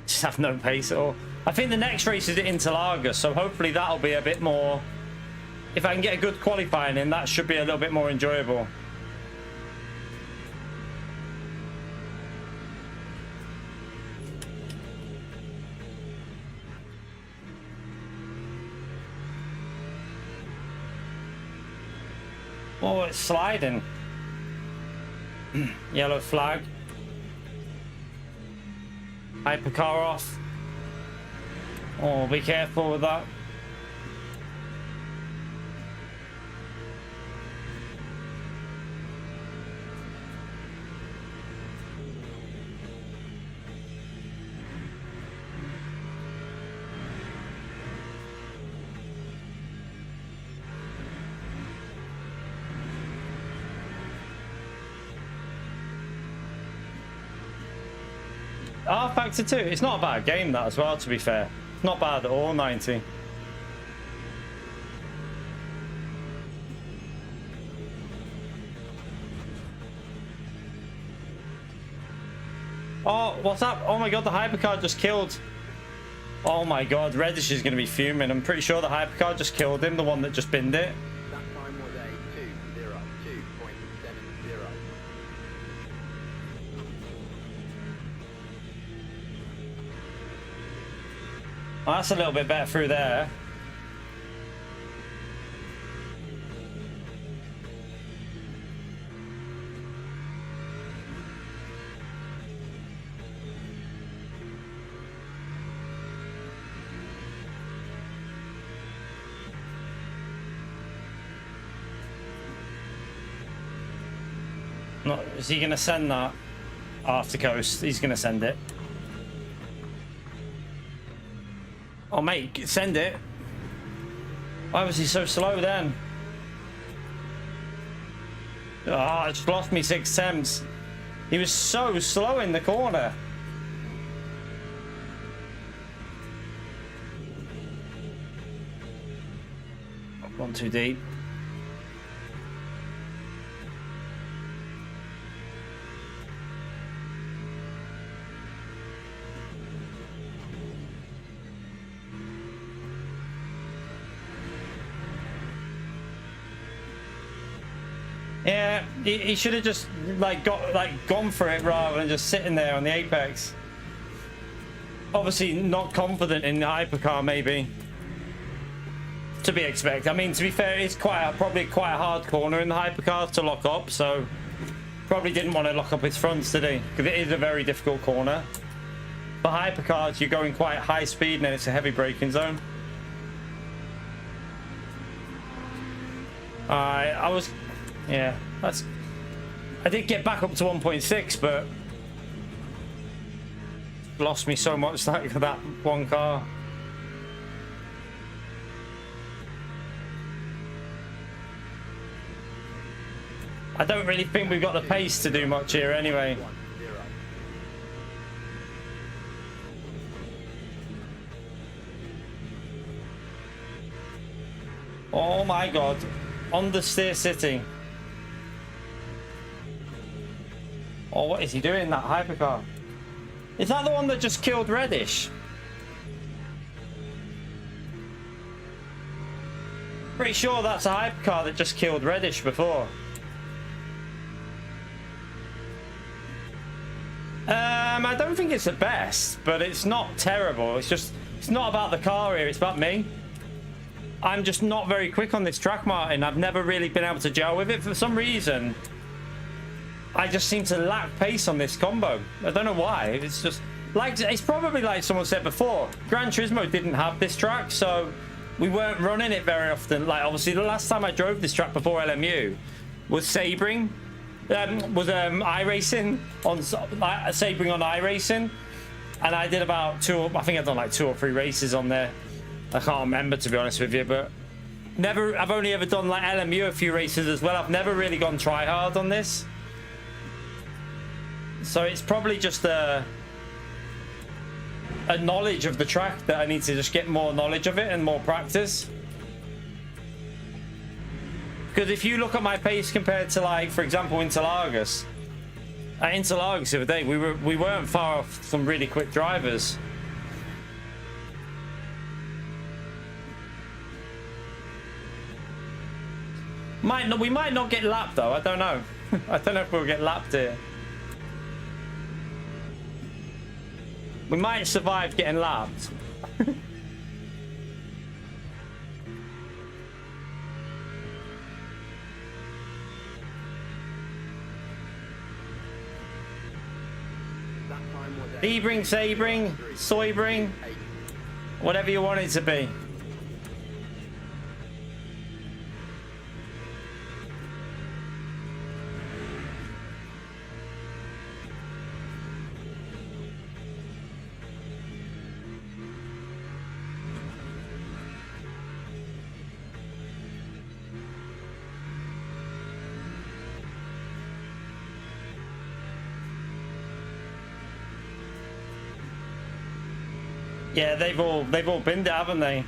S1: Just have no pace at all. I think the next race is at Interlagos, so hopefully that'll be a bit more... If I can get a good qualifying in, that should be a little bit more enjoyable. Oh, it's sliding. Yellow flag. Hypercar off. Oh, be careful with that. Factor 2. It's not a bad game, that, as well, to be fair. Not bad at all, 90. Oh, what's up? Oh my god, the hypercar just killed. Oh my god, Reddish is going to be fuming. I'm pretty sure the hypercar just killed him, the one that just binned it.
S2: That time was a 2:02.70.
S1: Oh, that's a little bit better through there. No, is he going to send that after coast? He's going to send it. Oh, mate, send it. Why was he so slow then? Oh, I just lost me 6 temps. He was so slow in the corner. Gone too deep. Yeah, he should have just gone for it rather than just sitting there on the apex. Obviously not confident in the hypercar, maybe. To be expected. I mean, to be fair, it's probably quite a hard corner in the hypercar to lock up, so probably didn't want to lock up his fronts, did he? Because it is a very difficult corner. For hypercars, you're going quite high speed and then it's a heavy braking zone. Yeah, I did get back up to 1.6, but lost me so much that one car. I don't really think we've got the pace to do much here anyway. Oh my god, understeer city. Oh, what is he doing, that hypercar? Is that the one that just killed Reddish? Pretty sure that's a hypercar that just killed Reddish before. I don't think it's the best, but it's not terrible. It's not about the car here, it's about me. I'm just not very quick on this track, Martin. I've never really been able to gel with it for some reason. I just seem to lack pace on this combo. I don't know why. It's just like, it's probably like someone said before, Gran Turismo didn't have this track, so we weren't running it very often. Like, obviously the last time I drove this track before LMU was Sebring. Was iRacing on Sebring on iRacing, and I did about I think I've done like 2 or 3 races on there. I can't remember, to be honest with you, but I've only ever done like LMU a few races as well. I've never really gone try hard on this, so it's probably just a knowledge of the track that I need to just get more knowledge of it and more practice. Because if you look at my pace compared to, like, for example, Interlagos. At Interlagos the other day, we weren't far off some really quick drivers. We might not get lapped though. I don't know. I don't know if we'll get lapped here. We might survive getting lapped. Sebring, Soybring, whatever you want it to be. Yeah, they've all binned it, haven't they?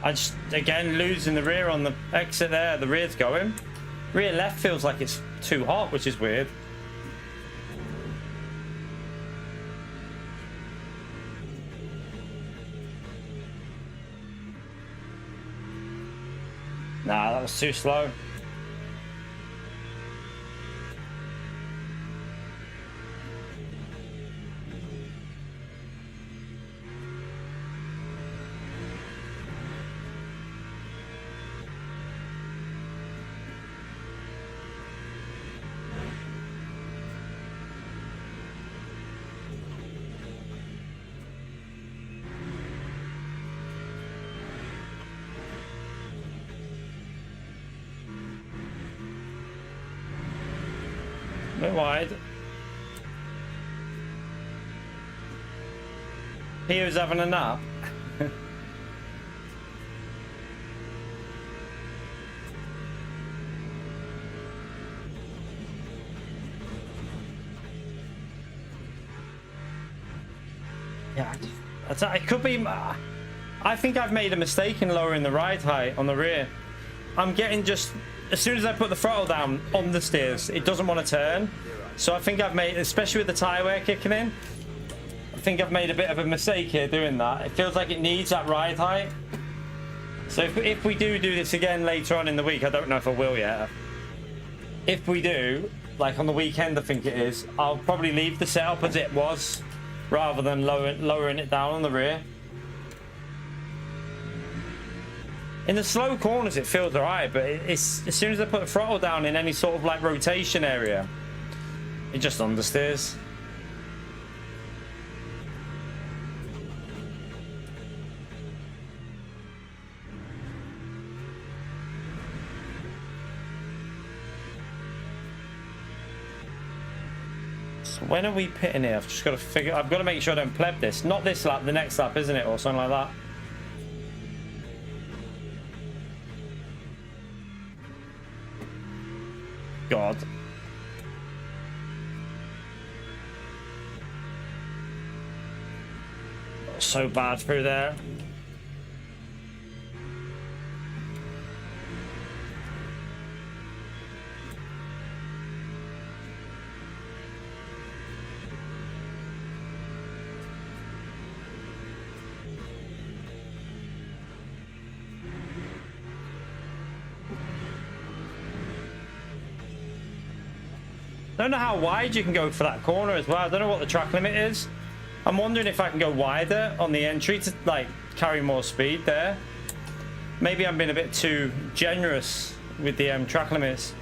S1: I just, again, losing the rear on the exit there. The rear's going. Rear left feels like it's too hot, which is weird. Nah, that was too slow. Bit wide. He was having a nap. Yeah, it could be. I think I've made a mistake in lowering the ride height on the rear. I'm getting just as soon as I put the throttle down on the steers, it doesn't want to turn. So I think I've made, especially with the tyre wear kicking in, I think I've made a bit of a mistake here doing that. It feels like it needs that ride height. So if we do this again later on in the week, I don't know if I will yet. If we do, like on the weekend, I think it is, I'll probably leave the setup as it was rather than lowering it down on the rear. In the slow corners, it feels alright, but it's as soon as I put the throttle down in any sort of like rotation area, it just understeers. So when are we pitting here? I've just got to figure. I've got to make sure I don't pleb this. Not this lap, the next lap, isn't it, or something like that. God. So bad through there. I don't know how wide you can go for that corner as well. I don't know what the track limit is. I'm wondering if I can go wider on the entry to like carry more speed there. Maybe I'm being a bit too generous with the track limits.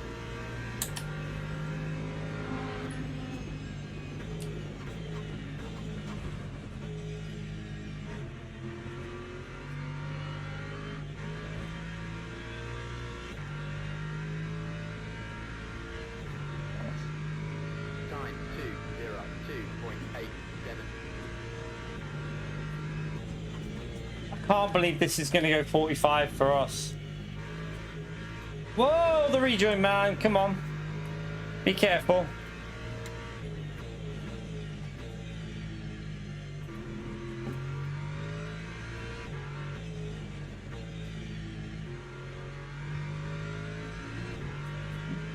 S1: I can't believe this is going to go 45 for us. Whoa, the rejoin, man. Come on. Be careful.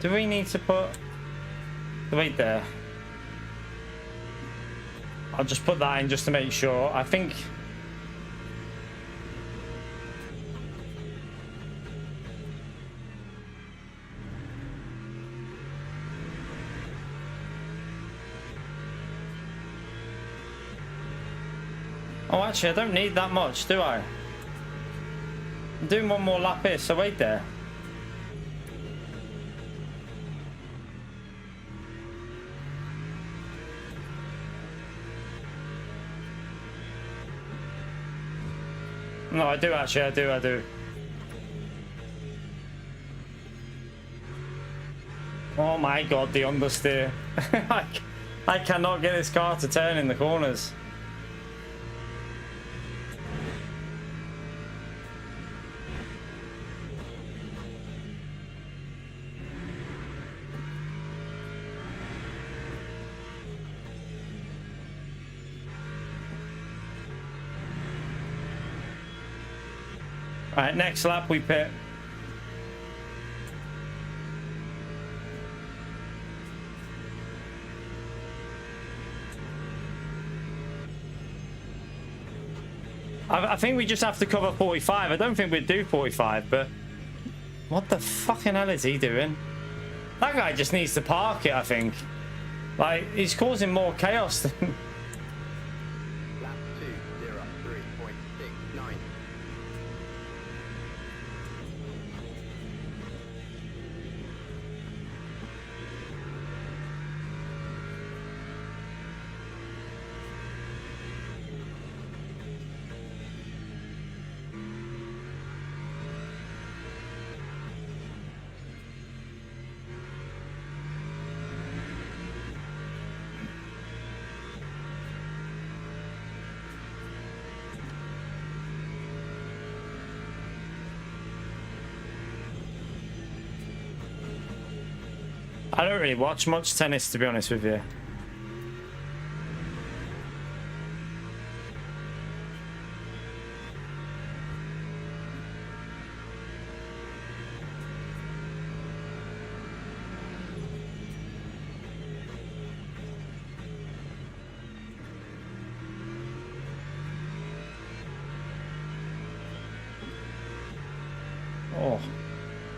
S1: Do we need to put the weight there? I'll just put that in just to make sure. I think... Oh, actually, I don't need that much, do I? I'm doing one more lap here, so wait there. No, I do actually, I do. Oh my god, the understeer. I cannot get this car to turn in the corners. Alright, next lap we pit. I think we just have to cover 45. I don't think we'd do 45, but... What the fucking hell is he doing? That guy just needs to park it, I think. Like, he's causing more chaos than...
S2: Lap 2:03.69.
S1: I don't really watch much tennis, to be honest with you. Oh.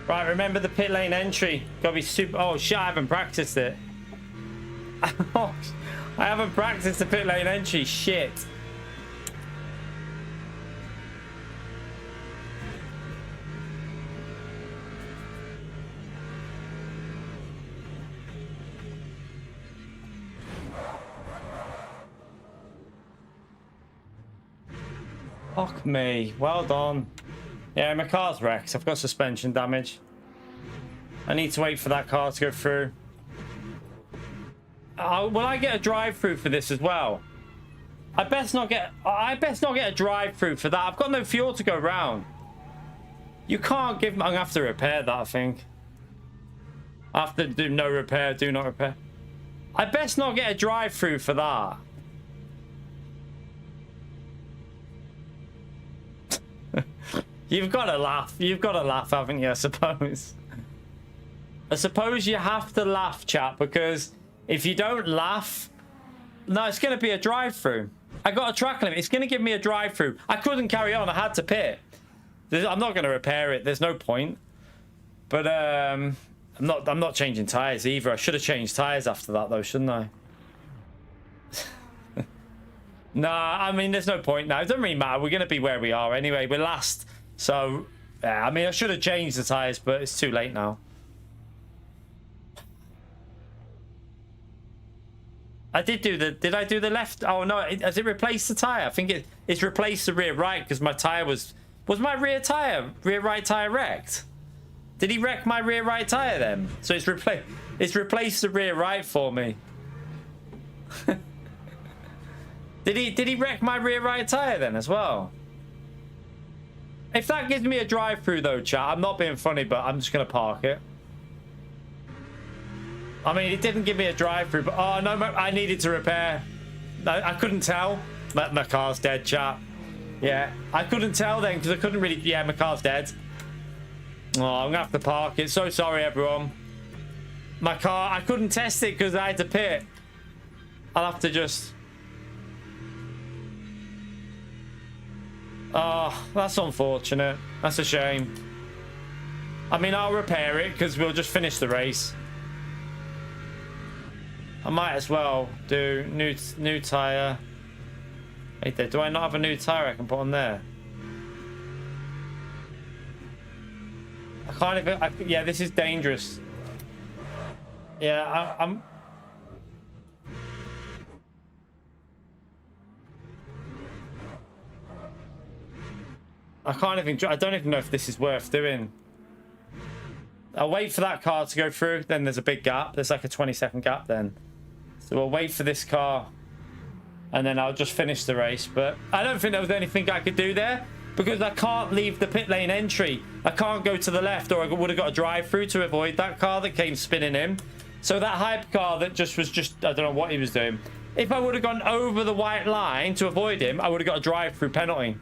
S1: Right, remember the pit lane entry. Gotta be super... Oh, shit, I haven't practiced it. I haven't practiced the pit lane entry. Shit. Fuck me. Well done. Yeah, my car's wrecked. I've got suspension damage. I need to wait for that car to go through. Will I get a drive-through for this as well? I best not get a drive-through for that. I've got no fuel to go round. You can't give... I'm gonna have to repair that, I think. I have to do no repair, do not repair. I best not get a drive-through for that. You've got to laugh. You've got to laugh, haven't you, I suppose? I suppose you have to laugh, chat, because if you don't laugh... No, it's going to be a drive-through. I got a track limit. It's going to give me a drive-through. I couldn't carry on. I had to pit. I'm not going to repair it. There's no point. But I'm not changing tyres either. I should have changed tyres after that, though, shouldn't I? Nah, I mean, there's no point now. It doesn't really matter. We're going to be where we are anyway. We're last. So, yeah, I mean, I should have changed the tyres, but it's too late now. I did do the... Did I do the left? Oh, no. Has it replaced the tyre? I think it's replaced the rear right because my tyre was... Was my rear right tyre wrecked? Did he wreck my rear right tyre then? So it's replaced the rear right for me. Did he wreck my rear right tyre then as well? If that gives me a drive-through though, chat, I'm not being funny, but I'm just going to park it. I mean, it didn't give me a drive-through, but... Oh, no, I needed to repair. I couldn't tell. My car's dead, chat. Yeah, I couldn't tell then because I couldn't really... Yeah, my car's dead. Oh, I'm going to have to park it. So sorry, everyone. My car... I couldn't test it because I had to pit. I'll have to just... Oh, that's unfortunate. That's a shame. I mean, I'll repair it because we'll just finish the race. I might as well do new tyre. Wait there, do I not have a new tyre I can put on there? I can't even... yeah, this is dangerous. Yeah, I'm... I can't even... I don't even know if this is worth doing. I'll wait for that car to go through. Then there's a big gap. There's like a 20-second gap then. So we'll wait for this car. And then I'll just finish the race. But I don't think there was anything I could do there. Because I can't leave the pit lane entry. I can't go to the left. Or I would have got a drive-through to avoid that car that came spinning in. So that hype car that was just... I don't know what he was doing. If I would have gone over the white line to avoid him, I would have got a drive-through penalty.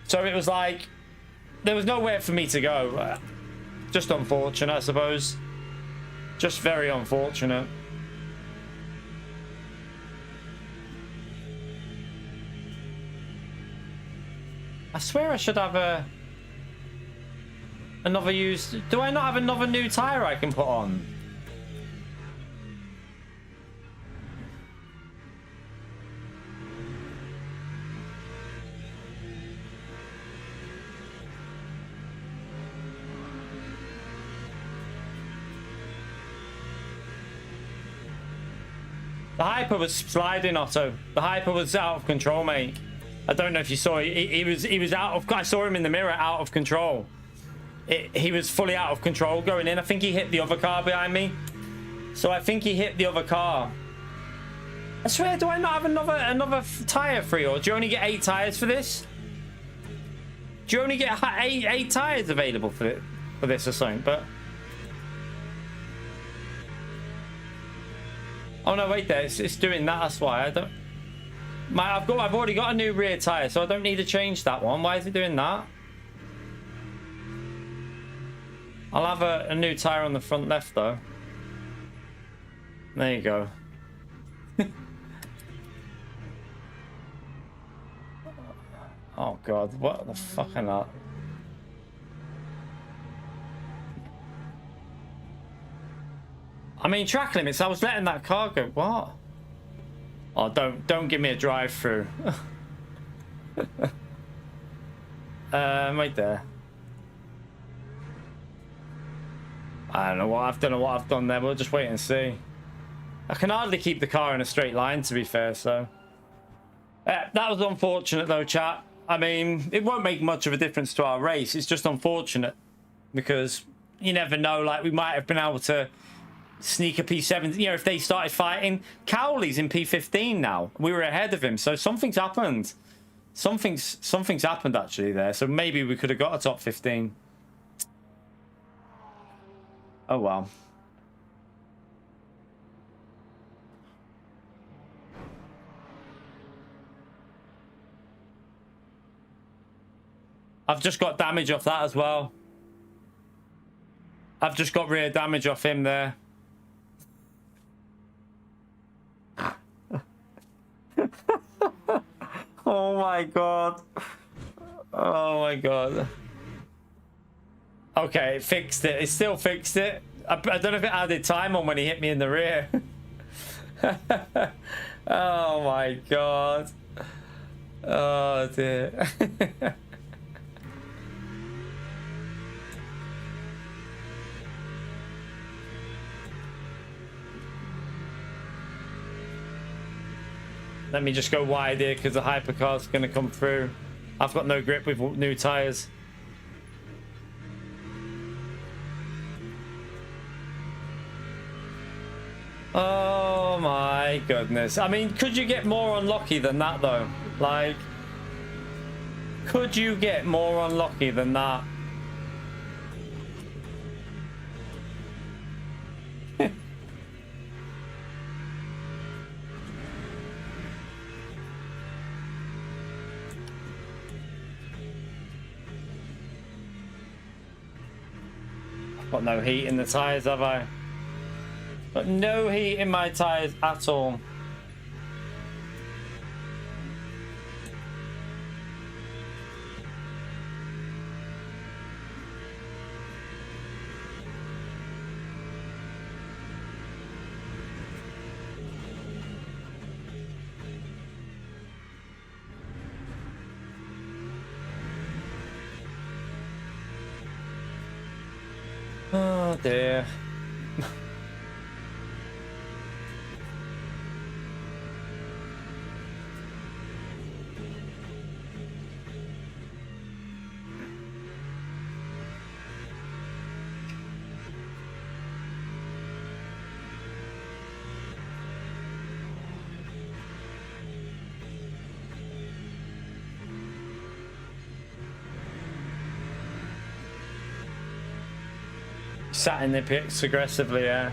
S1: So it was like... There was nowhere for me to go. Just unfortunate, I suppose. Just very unfortunate. I swear I should have another used... Do I not have another new tyre I can put on? The hyper was sliding, Otto. The hyper was out of control, mate. I don't know if you saw it. He was out of... I saw him in the mirror, out of control. He was fully out of control going in. I think he hit the other car behind me. So I think he hit the other car. I swear, do I not have another tyre free? Or do you only get 8 tyres for this? Do you only get 8 tyres available for this or something? But... Oh no, wait there. It's doing that. That's why I don't. I've already got a new rear tire, so I don't need to change that one. Why is it doing that? I'll have a new tire on the front left though. There you go. Oh god, what the fuck am that? I mean, track limits. I was letting that car go. What? Oh, don't give me a drive-through. Right there. I don't know what I've done there. We'll just wait and see. I can hardly keep the car in a straight line, to be fair. So that was unfortunate, though, chat. I mean, it won't make much of a difference to our race. It's just unfortunate because you never know. Like, we might have been able to sneak a P7. You know, if they started fighting, Cowley's in P15 now. We were ahead of him, so something's happened. Something's happened actually there. So maybe we could have got a top 15. Oh well. I've just got damage off that as well. I've just got rear damage off him there. Oh my god. Oh my god. Okay, it fixed it. It still fixed it. I don't know if it added time on when he hit me in the rear. Oh my god. Oh dear. Let me just go wide here because the hypercar's going to come through. I've got no grip with new tyres. Oh my goodness. I mean, could you get more unlucky than that though? Like, could you get more unlucky than that? Got no heat in the tyres, have I? Got no heat in my tyres at all. Oh dear. Sat in the pits aggressively, yeah.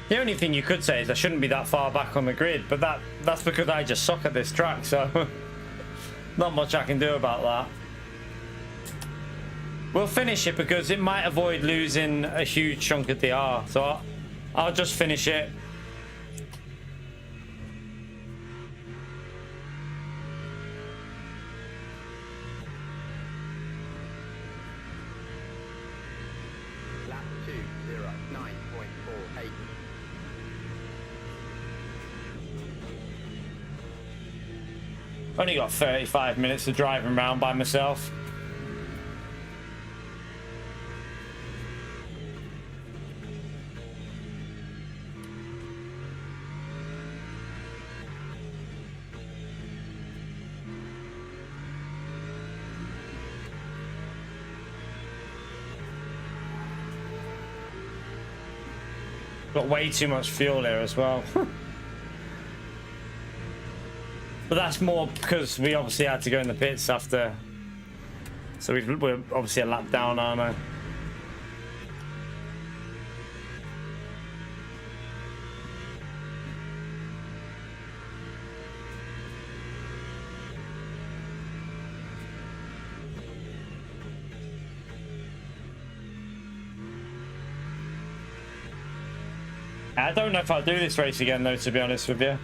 S1: The only thing you could say is I shouldn't be that far back on the grid, but that's because I just suck at this track, so not much I can do about that. We'll finish it because it might avoid losing a huge chunk of DR. So I'll just finish it.
S2: Lap 2:09.48.
S1: Only got 35 minutes of driving around by myself. Got way too much fuel here as well. But that's more because we obviously had to go in the pits after. So we're obviously a lap down, aren't I? I don't know if I'll do this race again though, to be honest with you.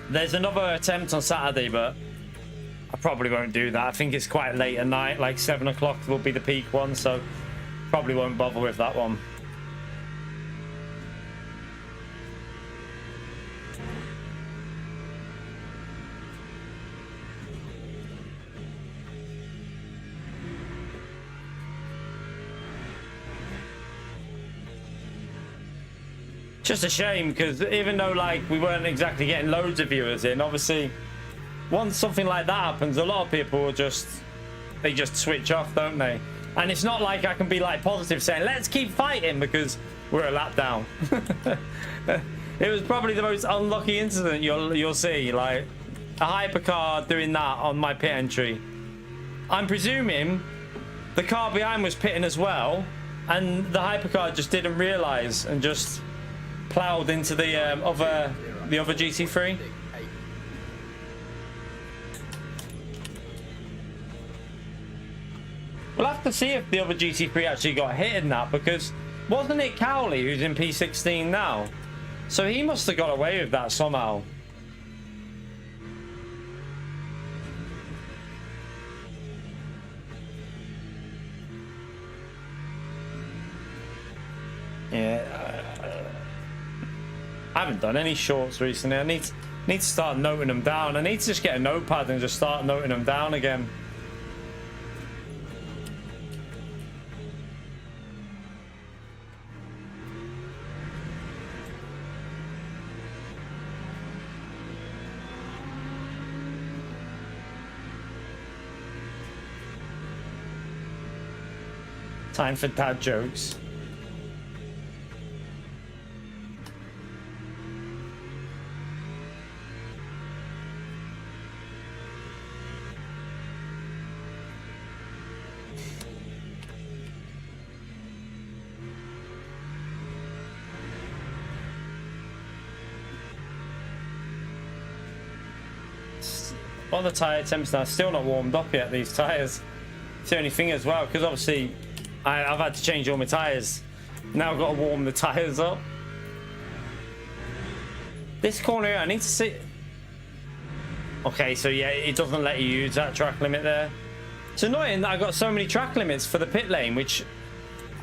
S1: There's another attempt on Saturday, but I probably won't do that. I think it's quite late at night, like 7 o'clock will be the peak one, so probably won't bother with that one. Just a shame, because even though like we weren't exactly getting loads of viewers in, obviously once something like that happens, a lot of people will just switch off, don't they? And it's not like I can be like positive saying let's keep fighting because we're a lap down. It was probably the most unlucky incident you'll see, like a hypercar doing that on my pit entry. I'm presuming the car behind was pitting as well, and the hypercar just didn't realize and just plowed into the other GT3. We'll have to see if the other GT3 actually got hit in that, because wasn't it Cowley who's in P16 now? So he must have got away with that somehow. Yeah. I haven't done any shorts recently. I need to start noting them down. I need to just get a notepad and just start noting them down again. Time for dad jokes. What are the tyre temps now? Still not warmed up yet, these tyres. It's the only thing as well, because obviously I've had to change all my tyres. Now I've got to warm the tyres up. This corner here, I need to see. Okay, so yeah, it doesn't let you use that track limit there. It's annoying that I got so many track limits for the pit lane, which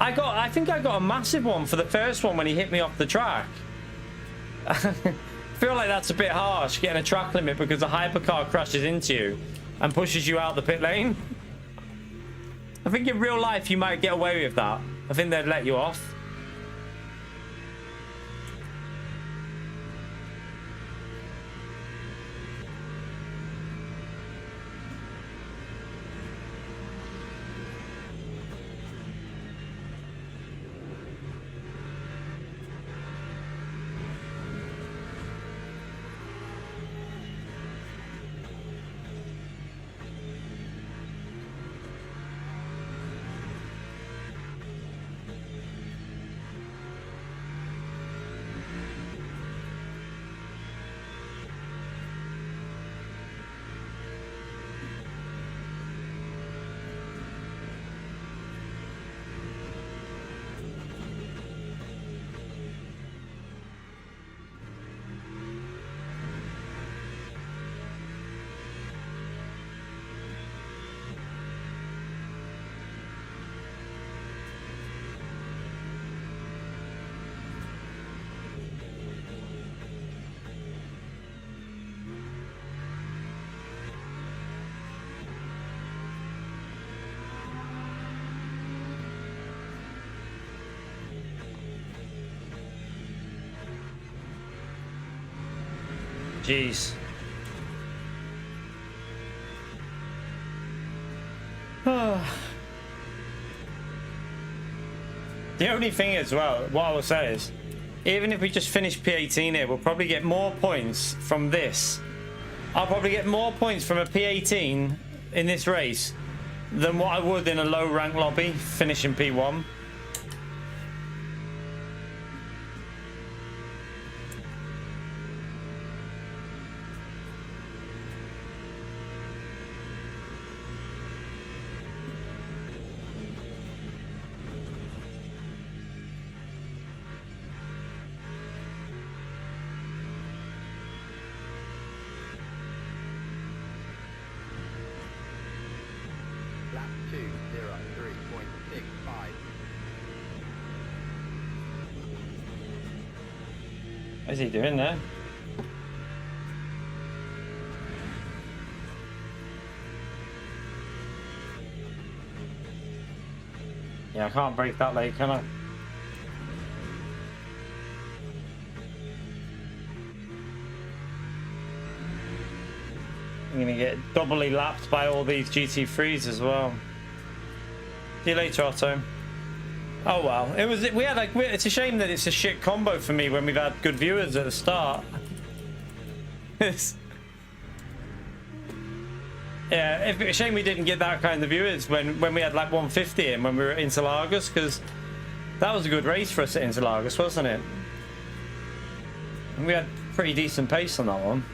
S1: I think I got a massive one for the first one when he hit me off the track. I feel like that's a bit harsh, getting a track limit because a hypercar crashes into you and pushes you out the pit lane. I think in real life you might get away with that. I think they'd let you off. Jeez. The only thing is, well, what I will say is, even if we just finish P18 here, we'll probably get more points from this. I'll probably get more points from a P18 in this race than what I would in a low rank lobby finishing P1.
S2: Lap 203.65.
S1: What's he doing there? Yeah, I can't break that late, can I? I'm gonna get doubly lapped by all these GT3s as well. See you later, Otto. Oh well, we had like, it's a shame that it's a shit combo for me when we've had good viewers at the start. Yeah, it's a shame we didn't get that kind of viewers when we had like 150 and when we were at Interlagos, because that was a good race for us at Interlagos, wasn't it? And we had pretty decent pace on that one.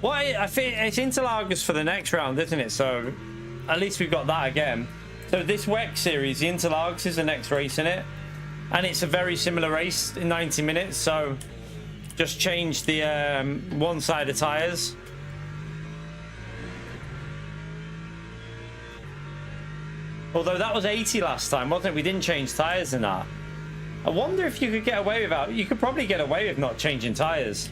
S1: Well, I think it's Interlagos for the next round, isn't it? So at least we've got that again. So this WEC series, the Interlagos is the next race in it, and it's a very similar race in 90 minutes. So just change the one side of tires. Although that was 80 last time, wasn't it? We didn't change tires in that. I wonder if you could get away with that. You could probably get away with not changing tires.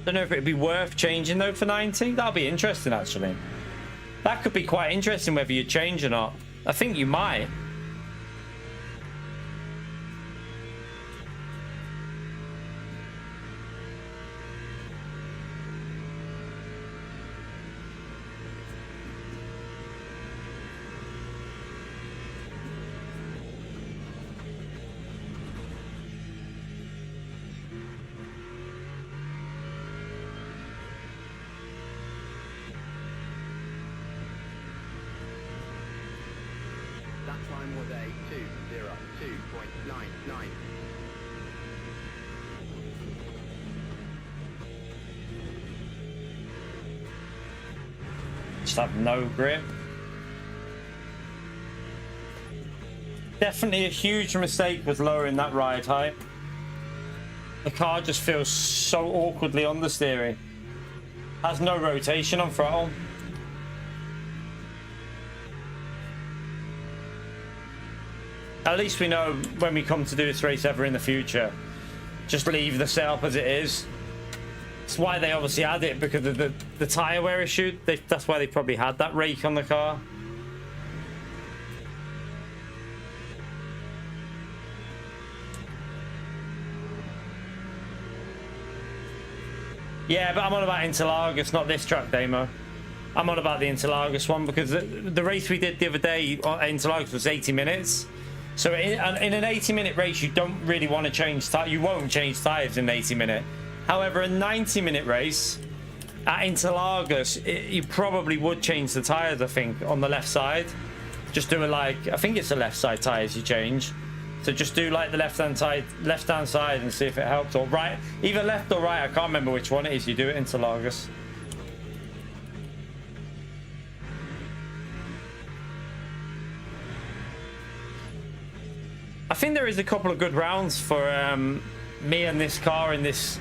S1: Don't know if it'd be worth changing though for 90. That'll be interesting actually. That could be quite interesting whether you change or not. I think you might.
S2: That time was a 2:02.99.
S1: Just have no grip. Definitely a huge mistake was lowering that ride height. The car just feels so awkwardly on the steering. Has no rotation on throttle. At least we know when we come to do this race ever in the future, just leave the setup as it is. It's why they obviously had it, because of the tyre wear issue. That's why they probably had that rake on the car. Yeah, but I'm on about Interlagos, not this track demo. I'm on about the Interlagos one, because the race we did the other day on Interlagos was 80 minutes. So in an 80-minute race, you don't really want to change tires. You won't change tires in an 80-minute. However, a 90-minute race at Interlagos, you probably would change the tires, I think, on the left side. Just do it like, I think it's the left side tires you change. So just do like the left-hand side and see if it helps. Or right, either left or right. I can't remember which one it is. You do it Interlagos. I think there is a couple of good rounds for me and this car in this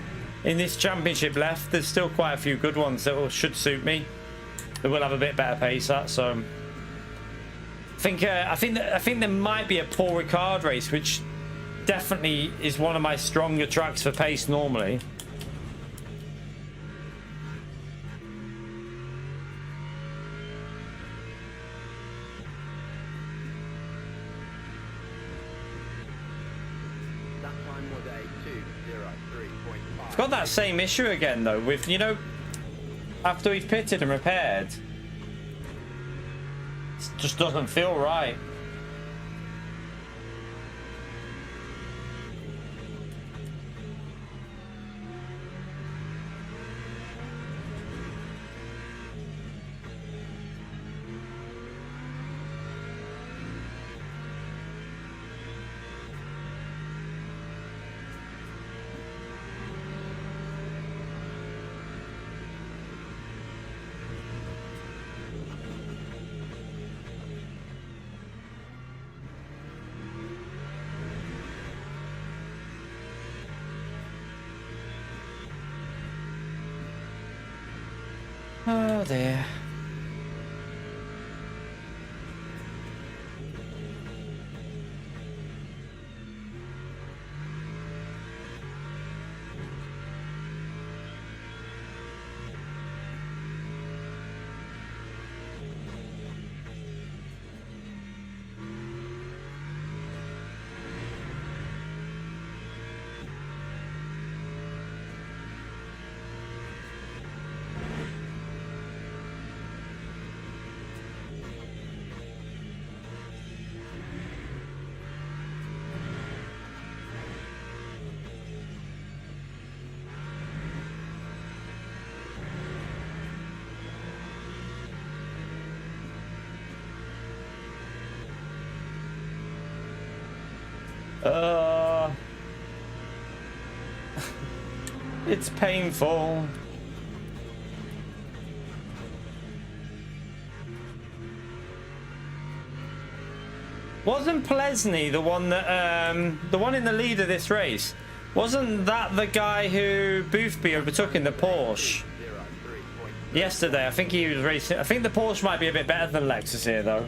S1: championship left. There's still quite a few good ones that should suit me. That will have a bit better pace at. So I think there might be a Paul Ricard race, which definitely is one of my stronger tracks for pace normally. I've got that same issue again though with, you know, after we've pitted and repaired, it just doesn't feel right. Oh dear. It's painful. Wasn't Plesny the one that the one in the lead of this race? Wasn't that the guy who Boothby overtook in the Porsche yesterday? I think he was racing. I think the Porsche might be a bit better than Lexus here, though.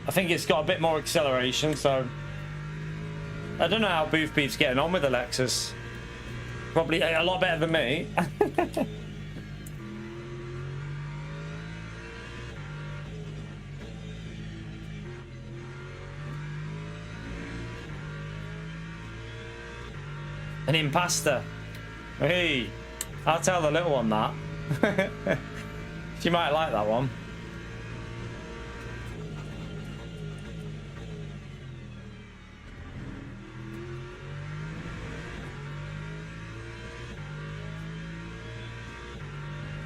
S1: I think it's got a bit more acceleration, so I don't know how Boothby's getting on with the Lexus. Probably a lot better than me. An impasta. Hey, I'll tell the little one that. She might like that one.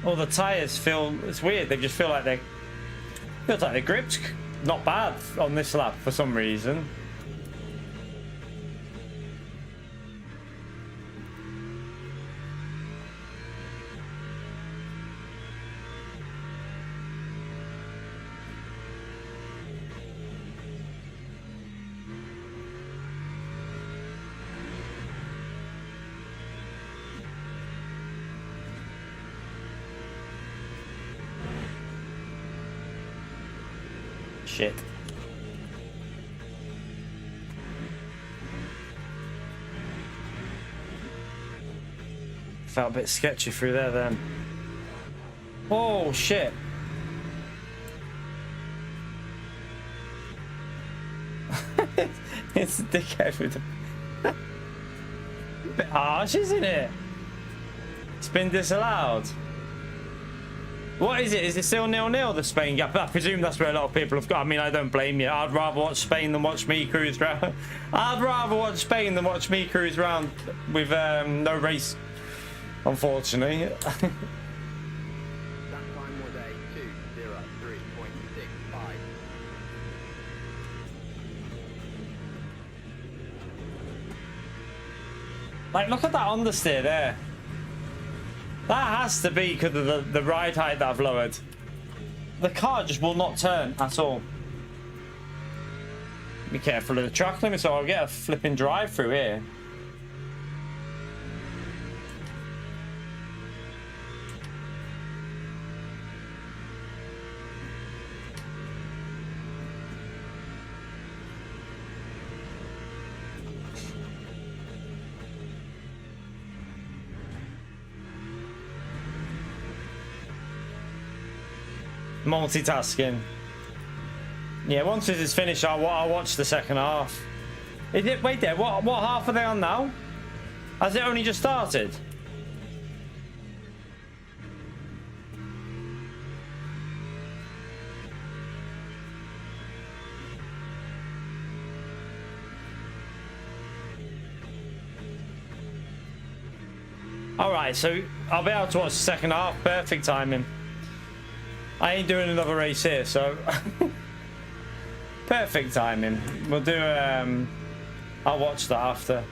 S1: Oh, the tires feel, it's weird, they just feel like feels like the grip's not bad on this lap for some reason. Shit. Felt a bit sketchy through there then. Oh shit. It's a dickhead with a bit harsh, isn't it? It's been disallowed. What is it? Is it still 0-0, the Spain gap? I presume that's where a lot of people have got. I mean, I don't blame you. I'd rather watch Spain than watch me cruise round. I'd rather watch Spain than watch me cruise round with no race, unfortunately.
S2: That time was a 2:03.65.
S1: Like, look at that understeer there. That has to be because of the ride height that I've lowered. The car just will not turn at all. Be careful of the track limit, so I'll get a flipping drive through here. Multitasking. Yeah, once this is finished, I'll watch the second half. Is it? Wait there. What half are they on now? Has it only just started? All right, so I'll be able to watch the second half. Perfect timing. I ain't doing another race here, so perfect timing. We'll do I'll watch that after.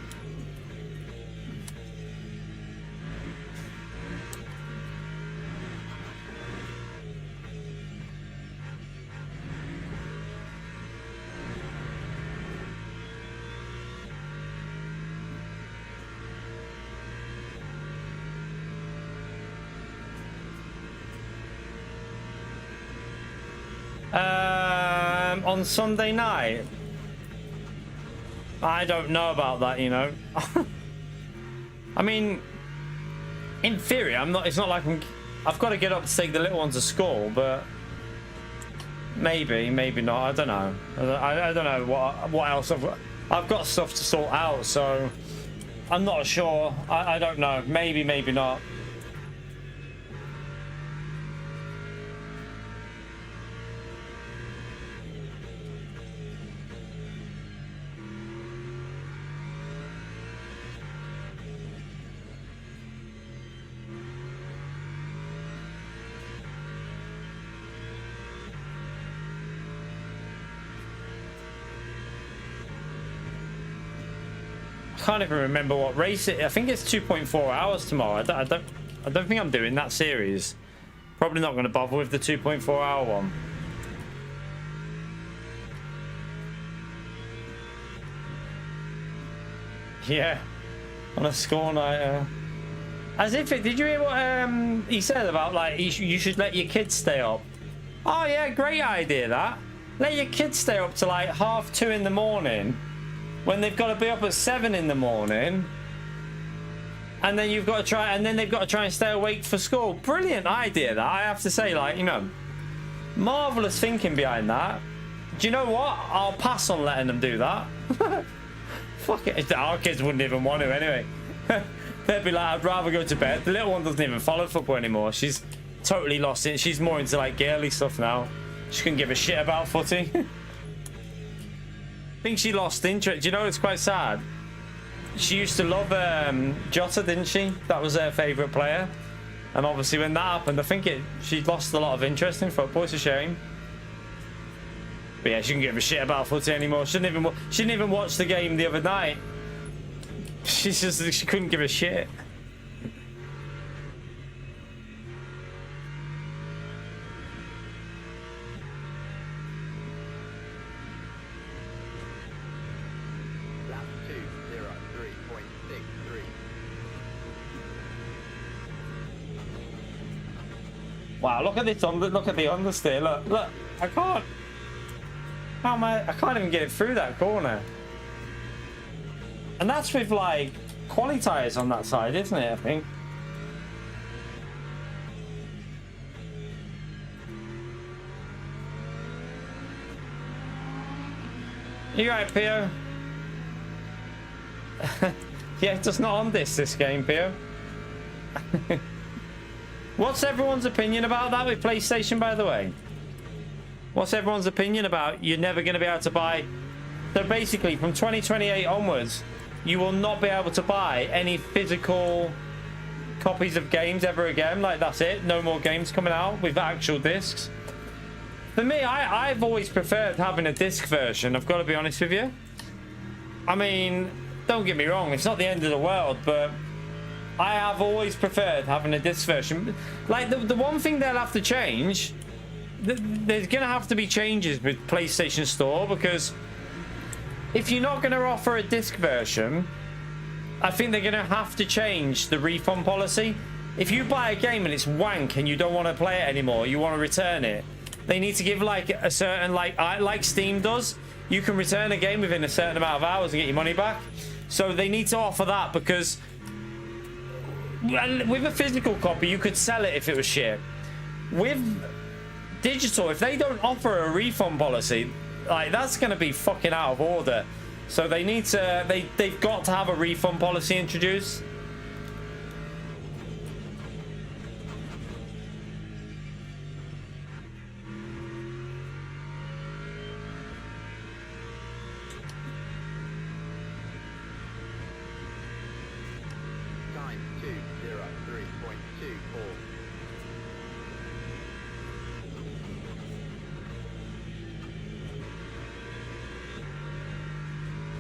S1: On Sunday night. I don't know about that, you know. I mean, in theory, I'm not. It's not like I've got to get up to take the little one to school, but maybe not. I don't know. I don't know what else I've got stuff to sort out, so I'm not sure. I don't know. Maybe not. I can't even remember what race it. I think it's 2.4 hours tomorrow. I don't think I'm doing that series. Probably not going to bother with the 2.4 hour one. Yeah, on a score night. As if it. Did you hear what he said about like you should let your kids stay up? Oh yeah, great idea that. Let your kids stay up to like 2:30 in the morning. When they've got to be up at 7 in the morning, and then you've got to try, and then they've got to try and stay awake for school. Brilliant idea, that, I have to say. Like, you know, marvelous thinking behind that. Do you know what? I'll pass on letting them do that. Fuck it, our kids wouldn't even want to anyway. They'd be like, I'd rather go to bed. The little one doesn't even follow football anymore. She's totally lost it. She's more into like girly stuff now. She couldn't give a shit about footy. I think she lost interest. Do you know, it's quite sad. She used to love Jota, didn't she? That was her favourite player. And obviously when that happened, I think she lost a lot of interest in football. It's a shame. But yeah, she couldn't give a shit about footy anymore. She didn't even watch the game the other night. She couldn't give a shit. Wow, look at this look at the understeer. Look, I can't. How am I can't even get it through that corner. And that's with like quali tires on that side, isn't it? I think. You right, Pio? Yeah, it's just not on this game, Pio. What's everyone's opinion about that with PlayStation, by the way? What's everyone's opinion about you're never going to be able to buy? So basically, from 2028 onwards, you will not be able to buy any physical copies of games ever again. Like, that's it. No more games coming out with actual discs. For me, I've always preferred having a disc version. I've got to be honest with you. I mean, don't get me wrong. It's not the end of the world, but I have always preferred having a disc version. Like, the one thing they'll have to change, there's going to have to be changes with PlayStation Store, because if you're not going to offer a disc version, I think they're going to have to change the refund policy. If you buy a game and it's wank and you don't want to play it anymore, you want to return it, they need to give like a certain, like Steam does. You can return a game within a certain amount of hours and get your money back. So they need to offer that, because with a physical copy, you could sell it if it was shit. With digital, if they don't offer a refund policy, like, that's going to be fucking out of order. So they need to, they've got to have a refund policy introduced.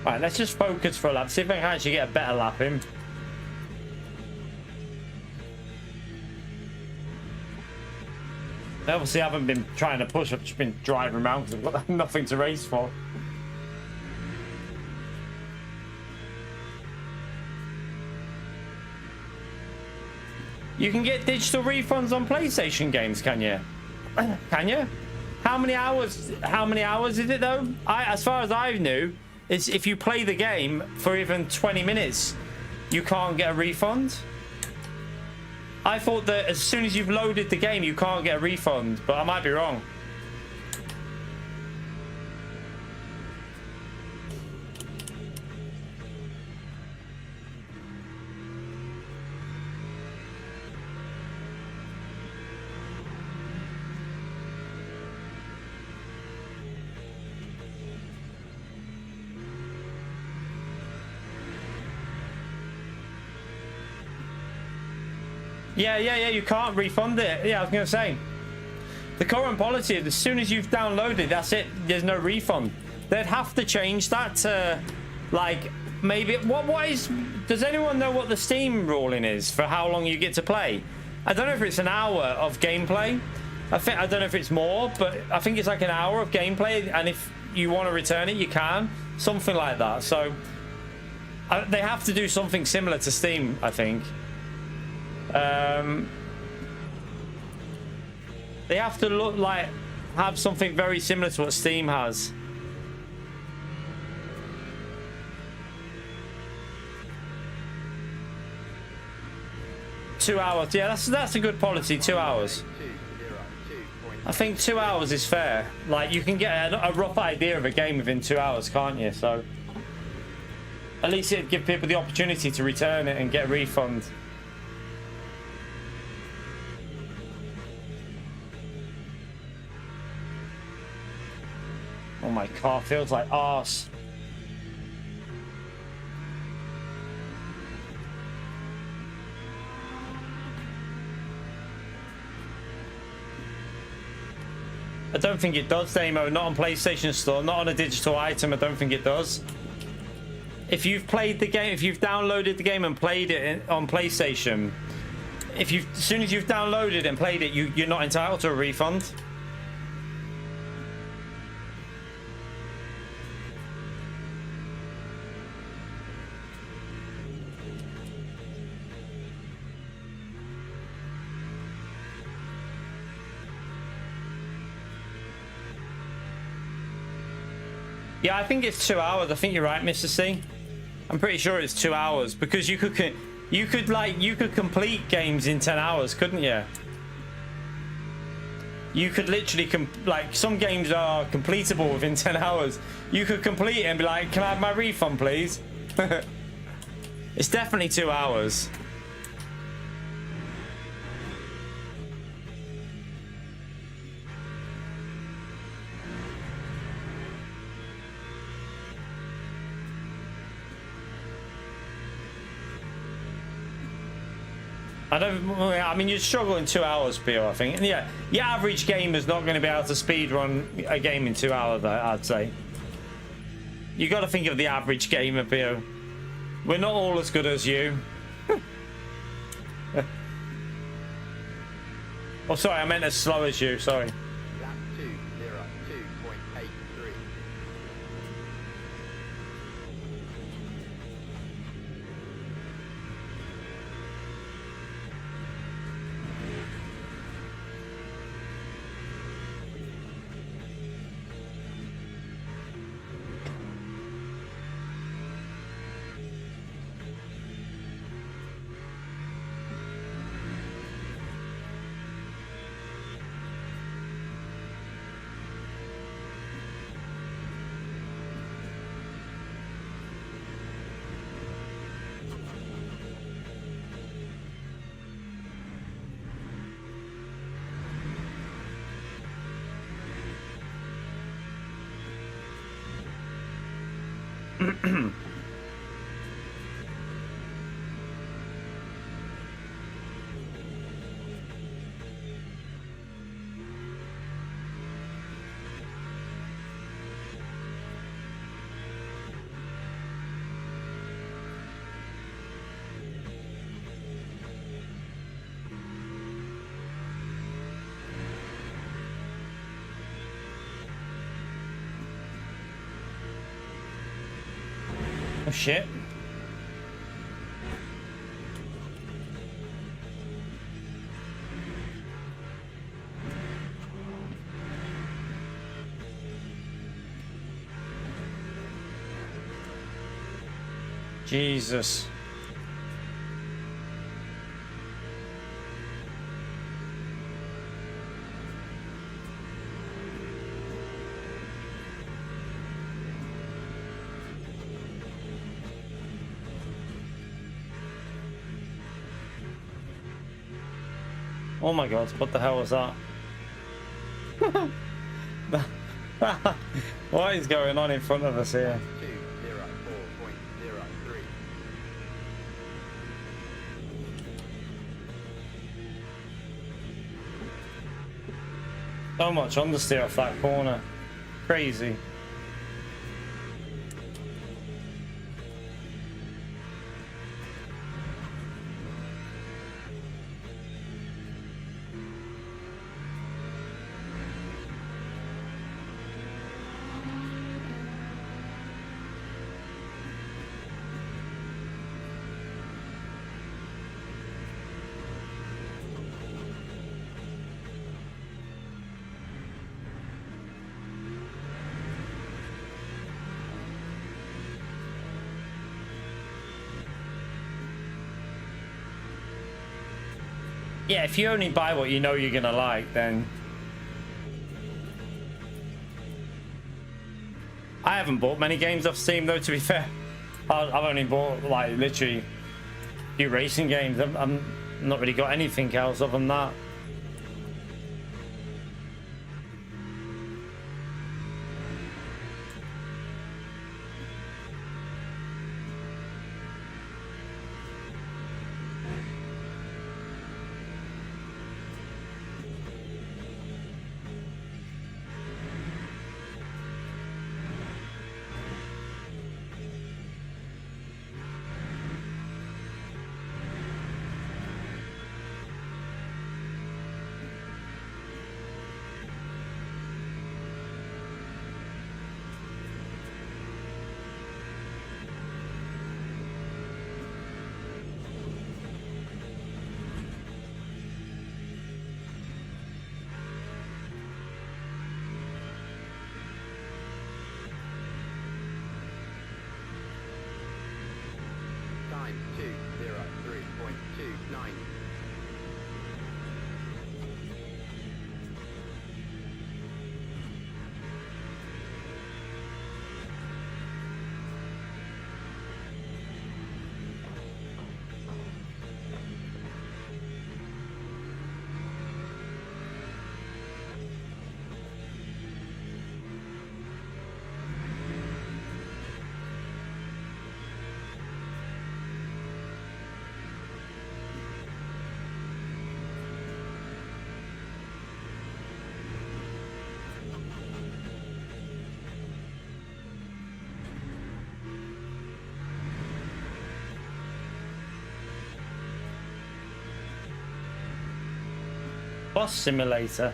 S1: Right, let's just focus for a lap. See if I can actually get a better lap in. I obviously haven't been trying to push. I've just been driving around because I've got nothing to race for. You can get digital refunds on PlayStation games, can you? Can you? How many hours? How many hours is it though? As far as I knew, is if you play the game for even 20 minutes, you can't get a refund. I thought that as soon as you've loaded the game, you can't get a refund, but I might be wrong. Yeah, you can't refund it. Yeah, I was going to say. The current policy is as soon as you've downloaded, that's it. There's no refund. They'd have to change that to, like, maybe... What is... Does anyone know what the Steam ruling is for how long you get to play? I don't know if it's an hour of gameplay. I don't know if it's more, but I think it's like an hour of gameplay, and if you want to return it, you can. Something like that. So, they have to do something similar to Steam, I think. They have to have something very similar to what Steam has. Two hours. Yeah, that's a good policy. 2 hours. I think 2 hours is fair. Like, you can get a rough idea of a game within 2 hours, can't you? So at least it'd give people the opportunity to return it and get a refund. Oh, my car feels like arse. I don't think it does, Damo. Not on PlayStation Store. Not on a digital item. I don't think it does. If you've played the game, if you've downloaded the game and played it on PlayStation, as soon as you've downloaded and played it, you're not entitled to a refund. Yeah, I think it's 2 hours. I think you're right, Mr. C. I'm pretty sure it's 2 hours because you could complete games in 10 hours, couldn't you? You could literally some games are completable within 10 hours. You could complete it and be like, "Can I have my refund, please?" It's definitely 2 hours. I mean, you'd struggle in 2 hours, Pio, I think. And yeah, your average gamer's not going to be able to speedrun a game in 2 hours, I'd say. You got to think of the average gamer, Pio. We're not all as good as you. Oh, sorry, I meant as slow as you, sorry.
S2: Lap 2:02.83.
S1: Oh, shit. Jesus. Oh my god, what the hell was that? What is going on in front of us here?
S2: 204.03.
S1: So much understeer off that corner. Crazy. Yeah, if you only buy what you know you're gonna like, then I haven't bought many games off Steam though, to be fair. I've only bought like literally a few racing games. I'm not really got anything else other than that.
S2: Time 203.29.
S1: Boss Simulator.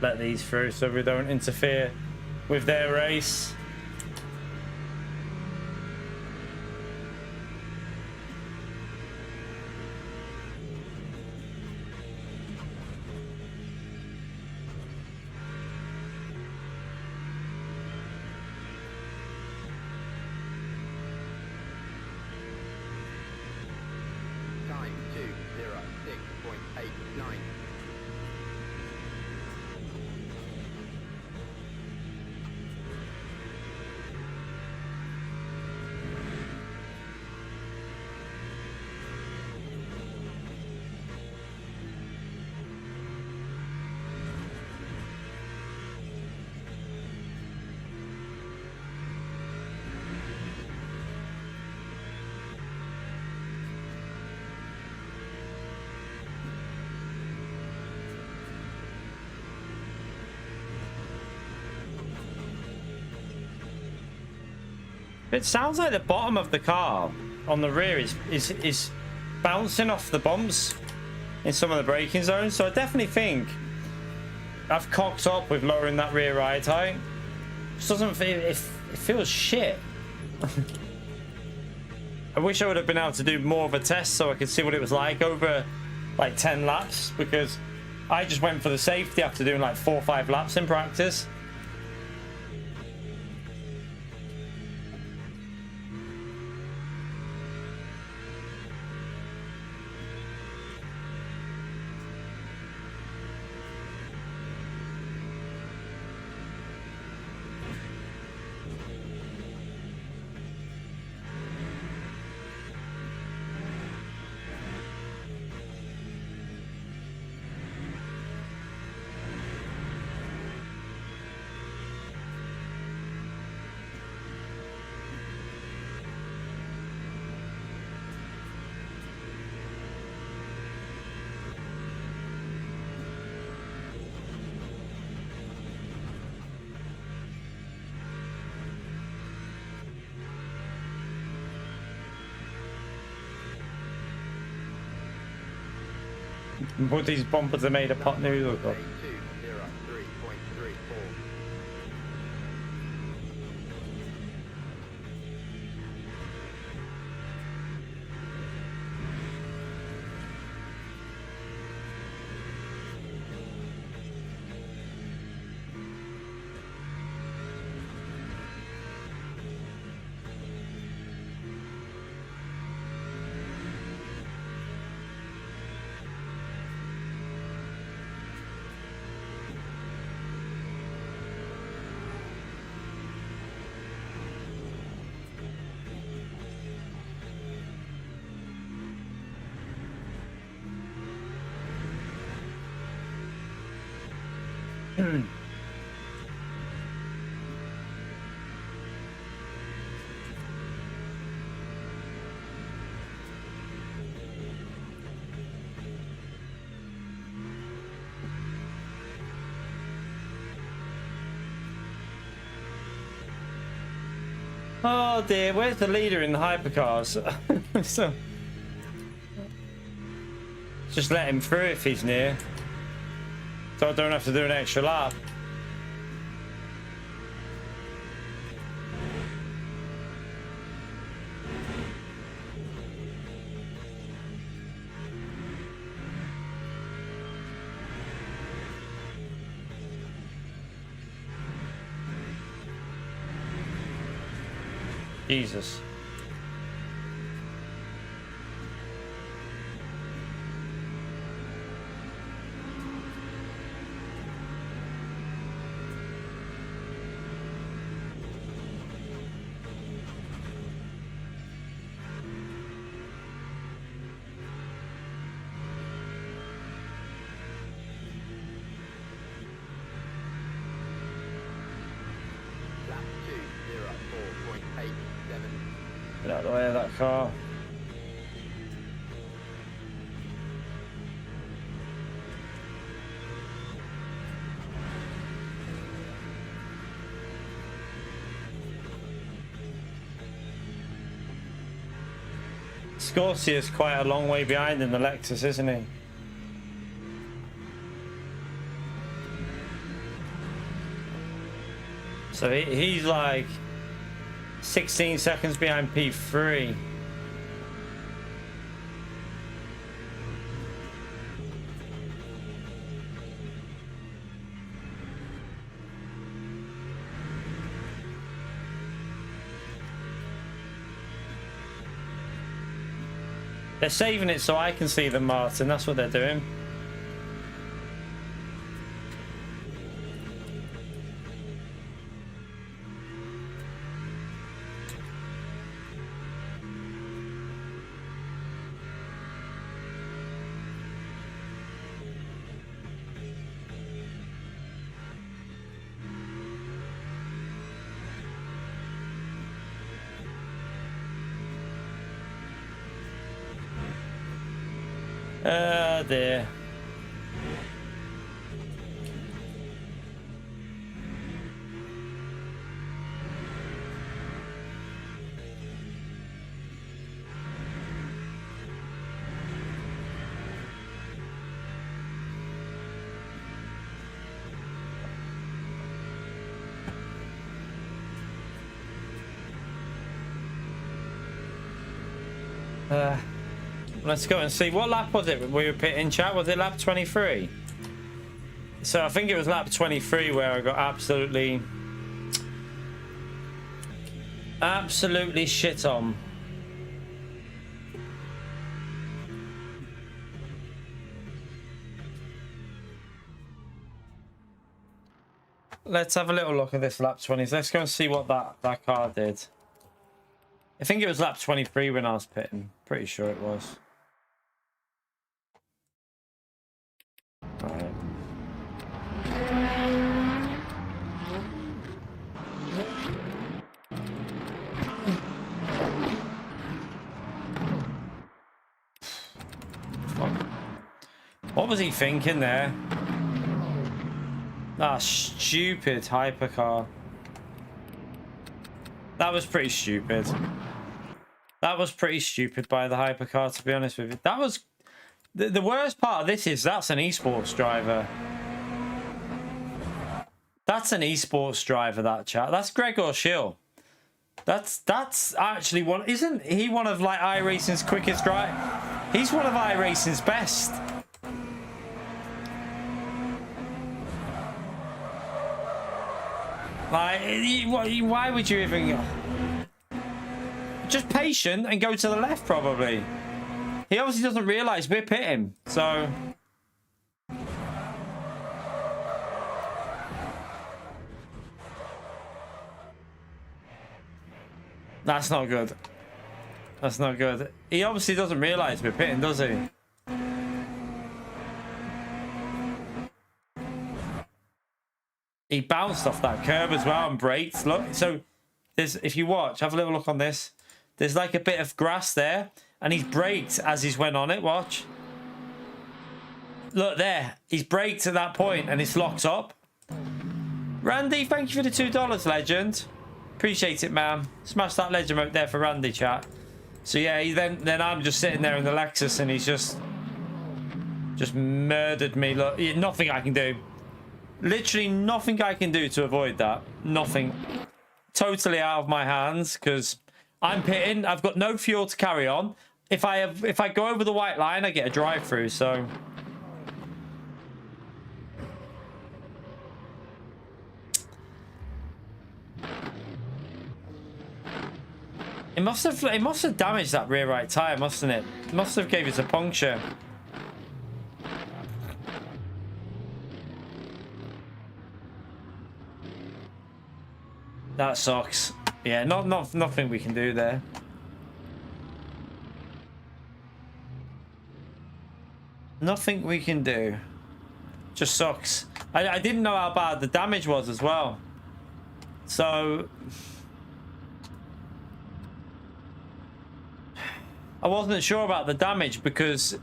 S1: Let these through so we don't interfere with their race.
S2: Time 206.89.
S1: It sounds like the bottom of the car on the rear is bouncing off the bumps in some of the braking zones. So I definitely think I've cocked up with lowering that rear ride height. It doesn't feel, it feels shit. I wish I would have been able to do more of a test so I could see what it was like over like 10 laps, because I just went for the safety after doing like 4 or 5 laps in practice. But these bumpers are made of pot noodle.
S2: A 203.34.
S1: Oh dear, where's the leader in the hypercars? So, just let him through if he's near, so I don't have to do an extra lap. Jesus.
S2: Lap 204.87.
S1: Get out of the way of that car. Corsair's quite a long way behind in the Lexus, isn't he? So he's like 16 seconds behind P3. They're saving it so I can see them, Martin. That's what they're doing. There. Let's go and see. What lap was it we were pitting, chat? Was it lap 23? So I think it was lap 23 where I got absolutely shit on. Let's have a little look at this lap 20. Let's go and see what that car did. I think it was lap 23 when I was pitting. Pretty sure it was. Right. What was he thinking there? Ah, stupid hypercar. That was pretty stupid. That was pretty stupid by the hypercar, to be honest with you. That was... The worst part of this is that's an esports driver. That's an esports driver, that chat. That's Gregor Schill. That's actually one... Isn't he one of, like, iRacing's quickest drivers? He's one of iRacing's best. Like, why would you even... Just patient and go to the left, probably. He obviously doesn't realise we're pitting, so... That's not good. That's not good. He obviously doesn't realise we're pitting, does he? He bounced off that curb as well and braked. Look, so there's, if you watch, have a little look on this. There's like a bit of grass there, and he's braked as he's went on it. Watch. Look there. He's braked at that point, and it's locked up. Randy, thank you for the $2, legend. Appreciate it, man. Smash that legend right there for Randy, chat. So yeah, then I'm just sitting there in the Lexus, and he's just murdered me. Look, nothing I can do. Literally nothing I can do to avoid that. Nothing. Totally out of my hands because I'm pitting. I've got no fuel to carry on. If I go over the white line, I get a drive-through. So it must have damaged that rear right tire, mustn't it? It must have gave it a puncture. That sucks. Yeah, nothing we can do there. Nothing we can do. Just sucks. I didn't know how bad the damage was as well. So I wasn't sure about the damage because it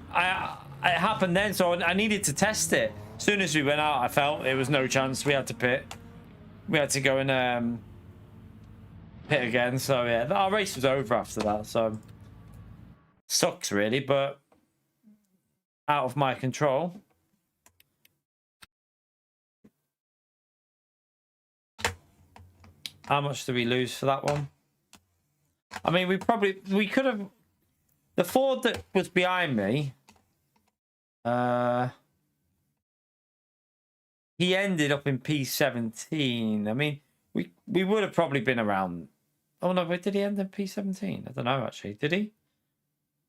S1: happened then, so I needed to test it. As soon as we went out, I felt it was no chance. We had to pit. We had to go and pit again. So yeah, our race was over after that. So sucks really, but out of my control. How much did we lose for that one? I mean, we could have. The Ford that was behind me, he ended up in P17. I mean, we would have probably been around. Oh no, did he end in P17? I don't know actually. Did he?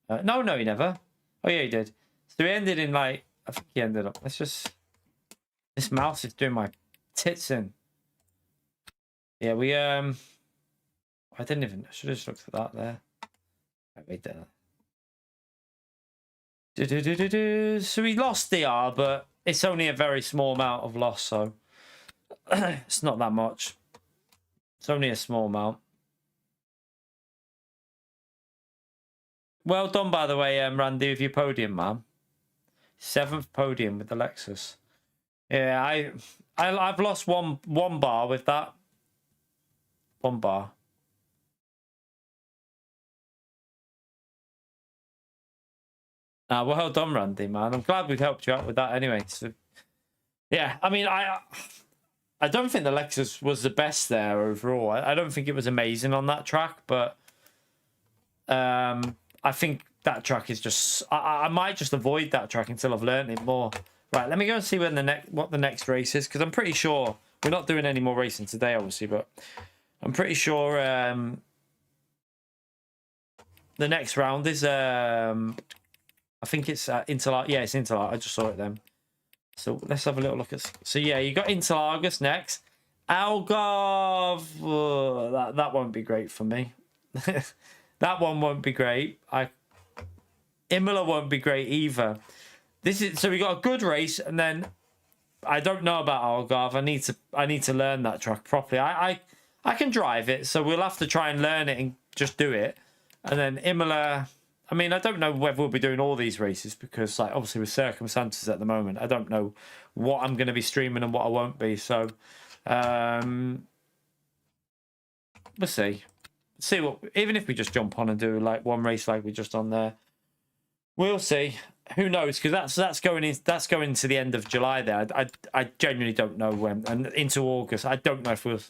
S1: No, he never. Oh yeah, he did. So he ended in like, I think he ended up. Let's just. This mouse is doing my tits in. Yeah, we I didn't even. I should have just looked at that there. Wait there. So we lost DR, but it's only a very small amount of loss, so it's not that much. It's only a small amount. Well done, by the way, Randy, with your podium, man. 7th podium with the Lexus. Yeah, I've lost one bar with that. 1 bar. Well done, Randy, man. I'm glad we've helped you out with that anyway. So, yeah, I mean, I don't think the Lexus was the best there overall. I don't think it was amazing on that track, but I I think that track is just... I might just avoid that track until I've learned it more. Right, let me go and see when what the next race is, because I'm pretty sure... We're not doing any more racing today, obviously, but I'm pretty sure the next round is... I think it's Interlagos. Yeah, it's Interlagos. I just saw it then. So let's have a little look at... So yeah, you got Interlagos next. Algarve... Oh, that won't be great for me. That one won't be great. Imola won't be great either. So we got a good race, and then I don't know about Algarve. I need to learn that track properly. I can drive it, so we'll have to try and learn it and just do it. And then Imola, I mean, I don't know whether we'll be doing all these races, because like obviously with circumstances at the moment, I don't know what I'm going to be streaming and what I won't be. So we'll see. See what, even if we just jump on and do like one race like we just on there, we'll see. Who knows? Because that's going to the end of July there. I genuinely don't know when, and into August. I don't know if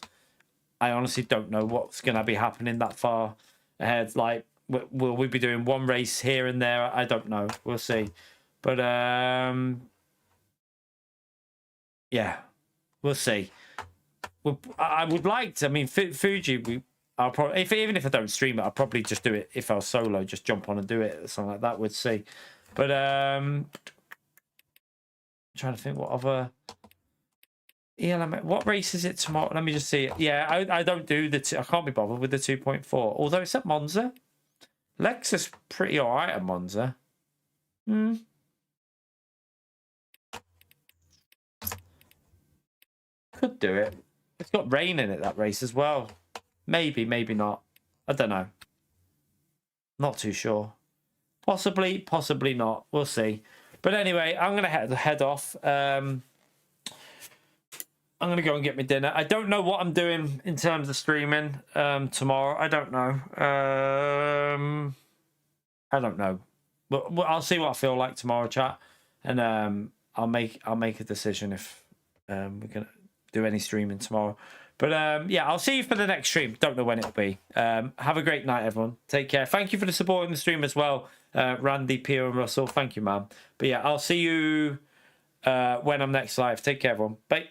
S1: I honestly don't know what's going to be happening that far ahead. Like, will we be doing one race here and there? I don't know. We'll see. But yeah, we'll see. I would like to. I mean, Fuji. I'll probably, even if I don't stream it, I'll probably just do it if I was solo. Just jump on and do it or something like that. We'll see. But I'm trying to think what other ELM. What race is it tomorrow? Let me just see it. Yeah, I don't do I can't be bothered with the 2.4. Although it's at Monza. Lexus pretty alright at Monza. Could do it. It's got rain in it, that race as well. Maybe, maybe not. I don't know. Not too sure. Possibly, possibly not. We'll see. But anyway, I'm going to head off. I'm going to go and get my dinner. I don't know what I'm doing in terms of streaming tomorrow. I don't know. I don't know. But I'll see what I feel like tomorrow, chat. And I'll make a decision if we're going to do any streaming tomorrow. But yeah, I'll see you for the next stream. Don't know when it'll be. Have a great night, everyone. Take care. Thank you for the support in the stream as well, Randy, Pierre, and Russell. Thank you, man. But yeah, I'll see you when I'm next live. Take care, everyone. Bye.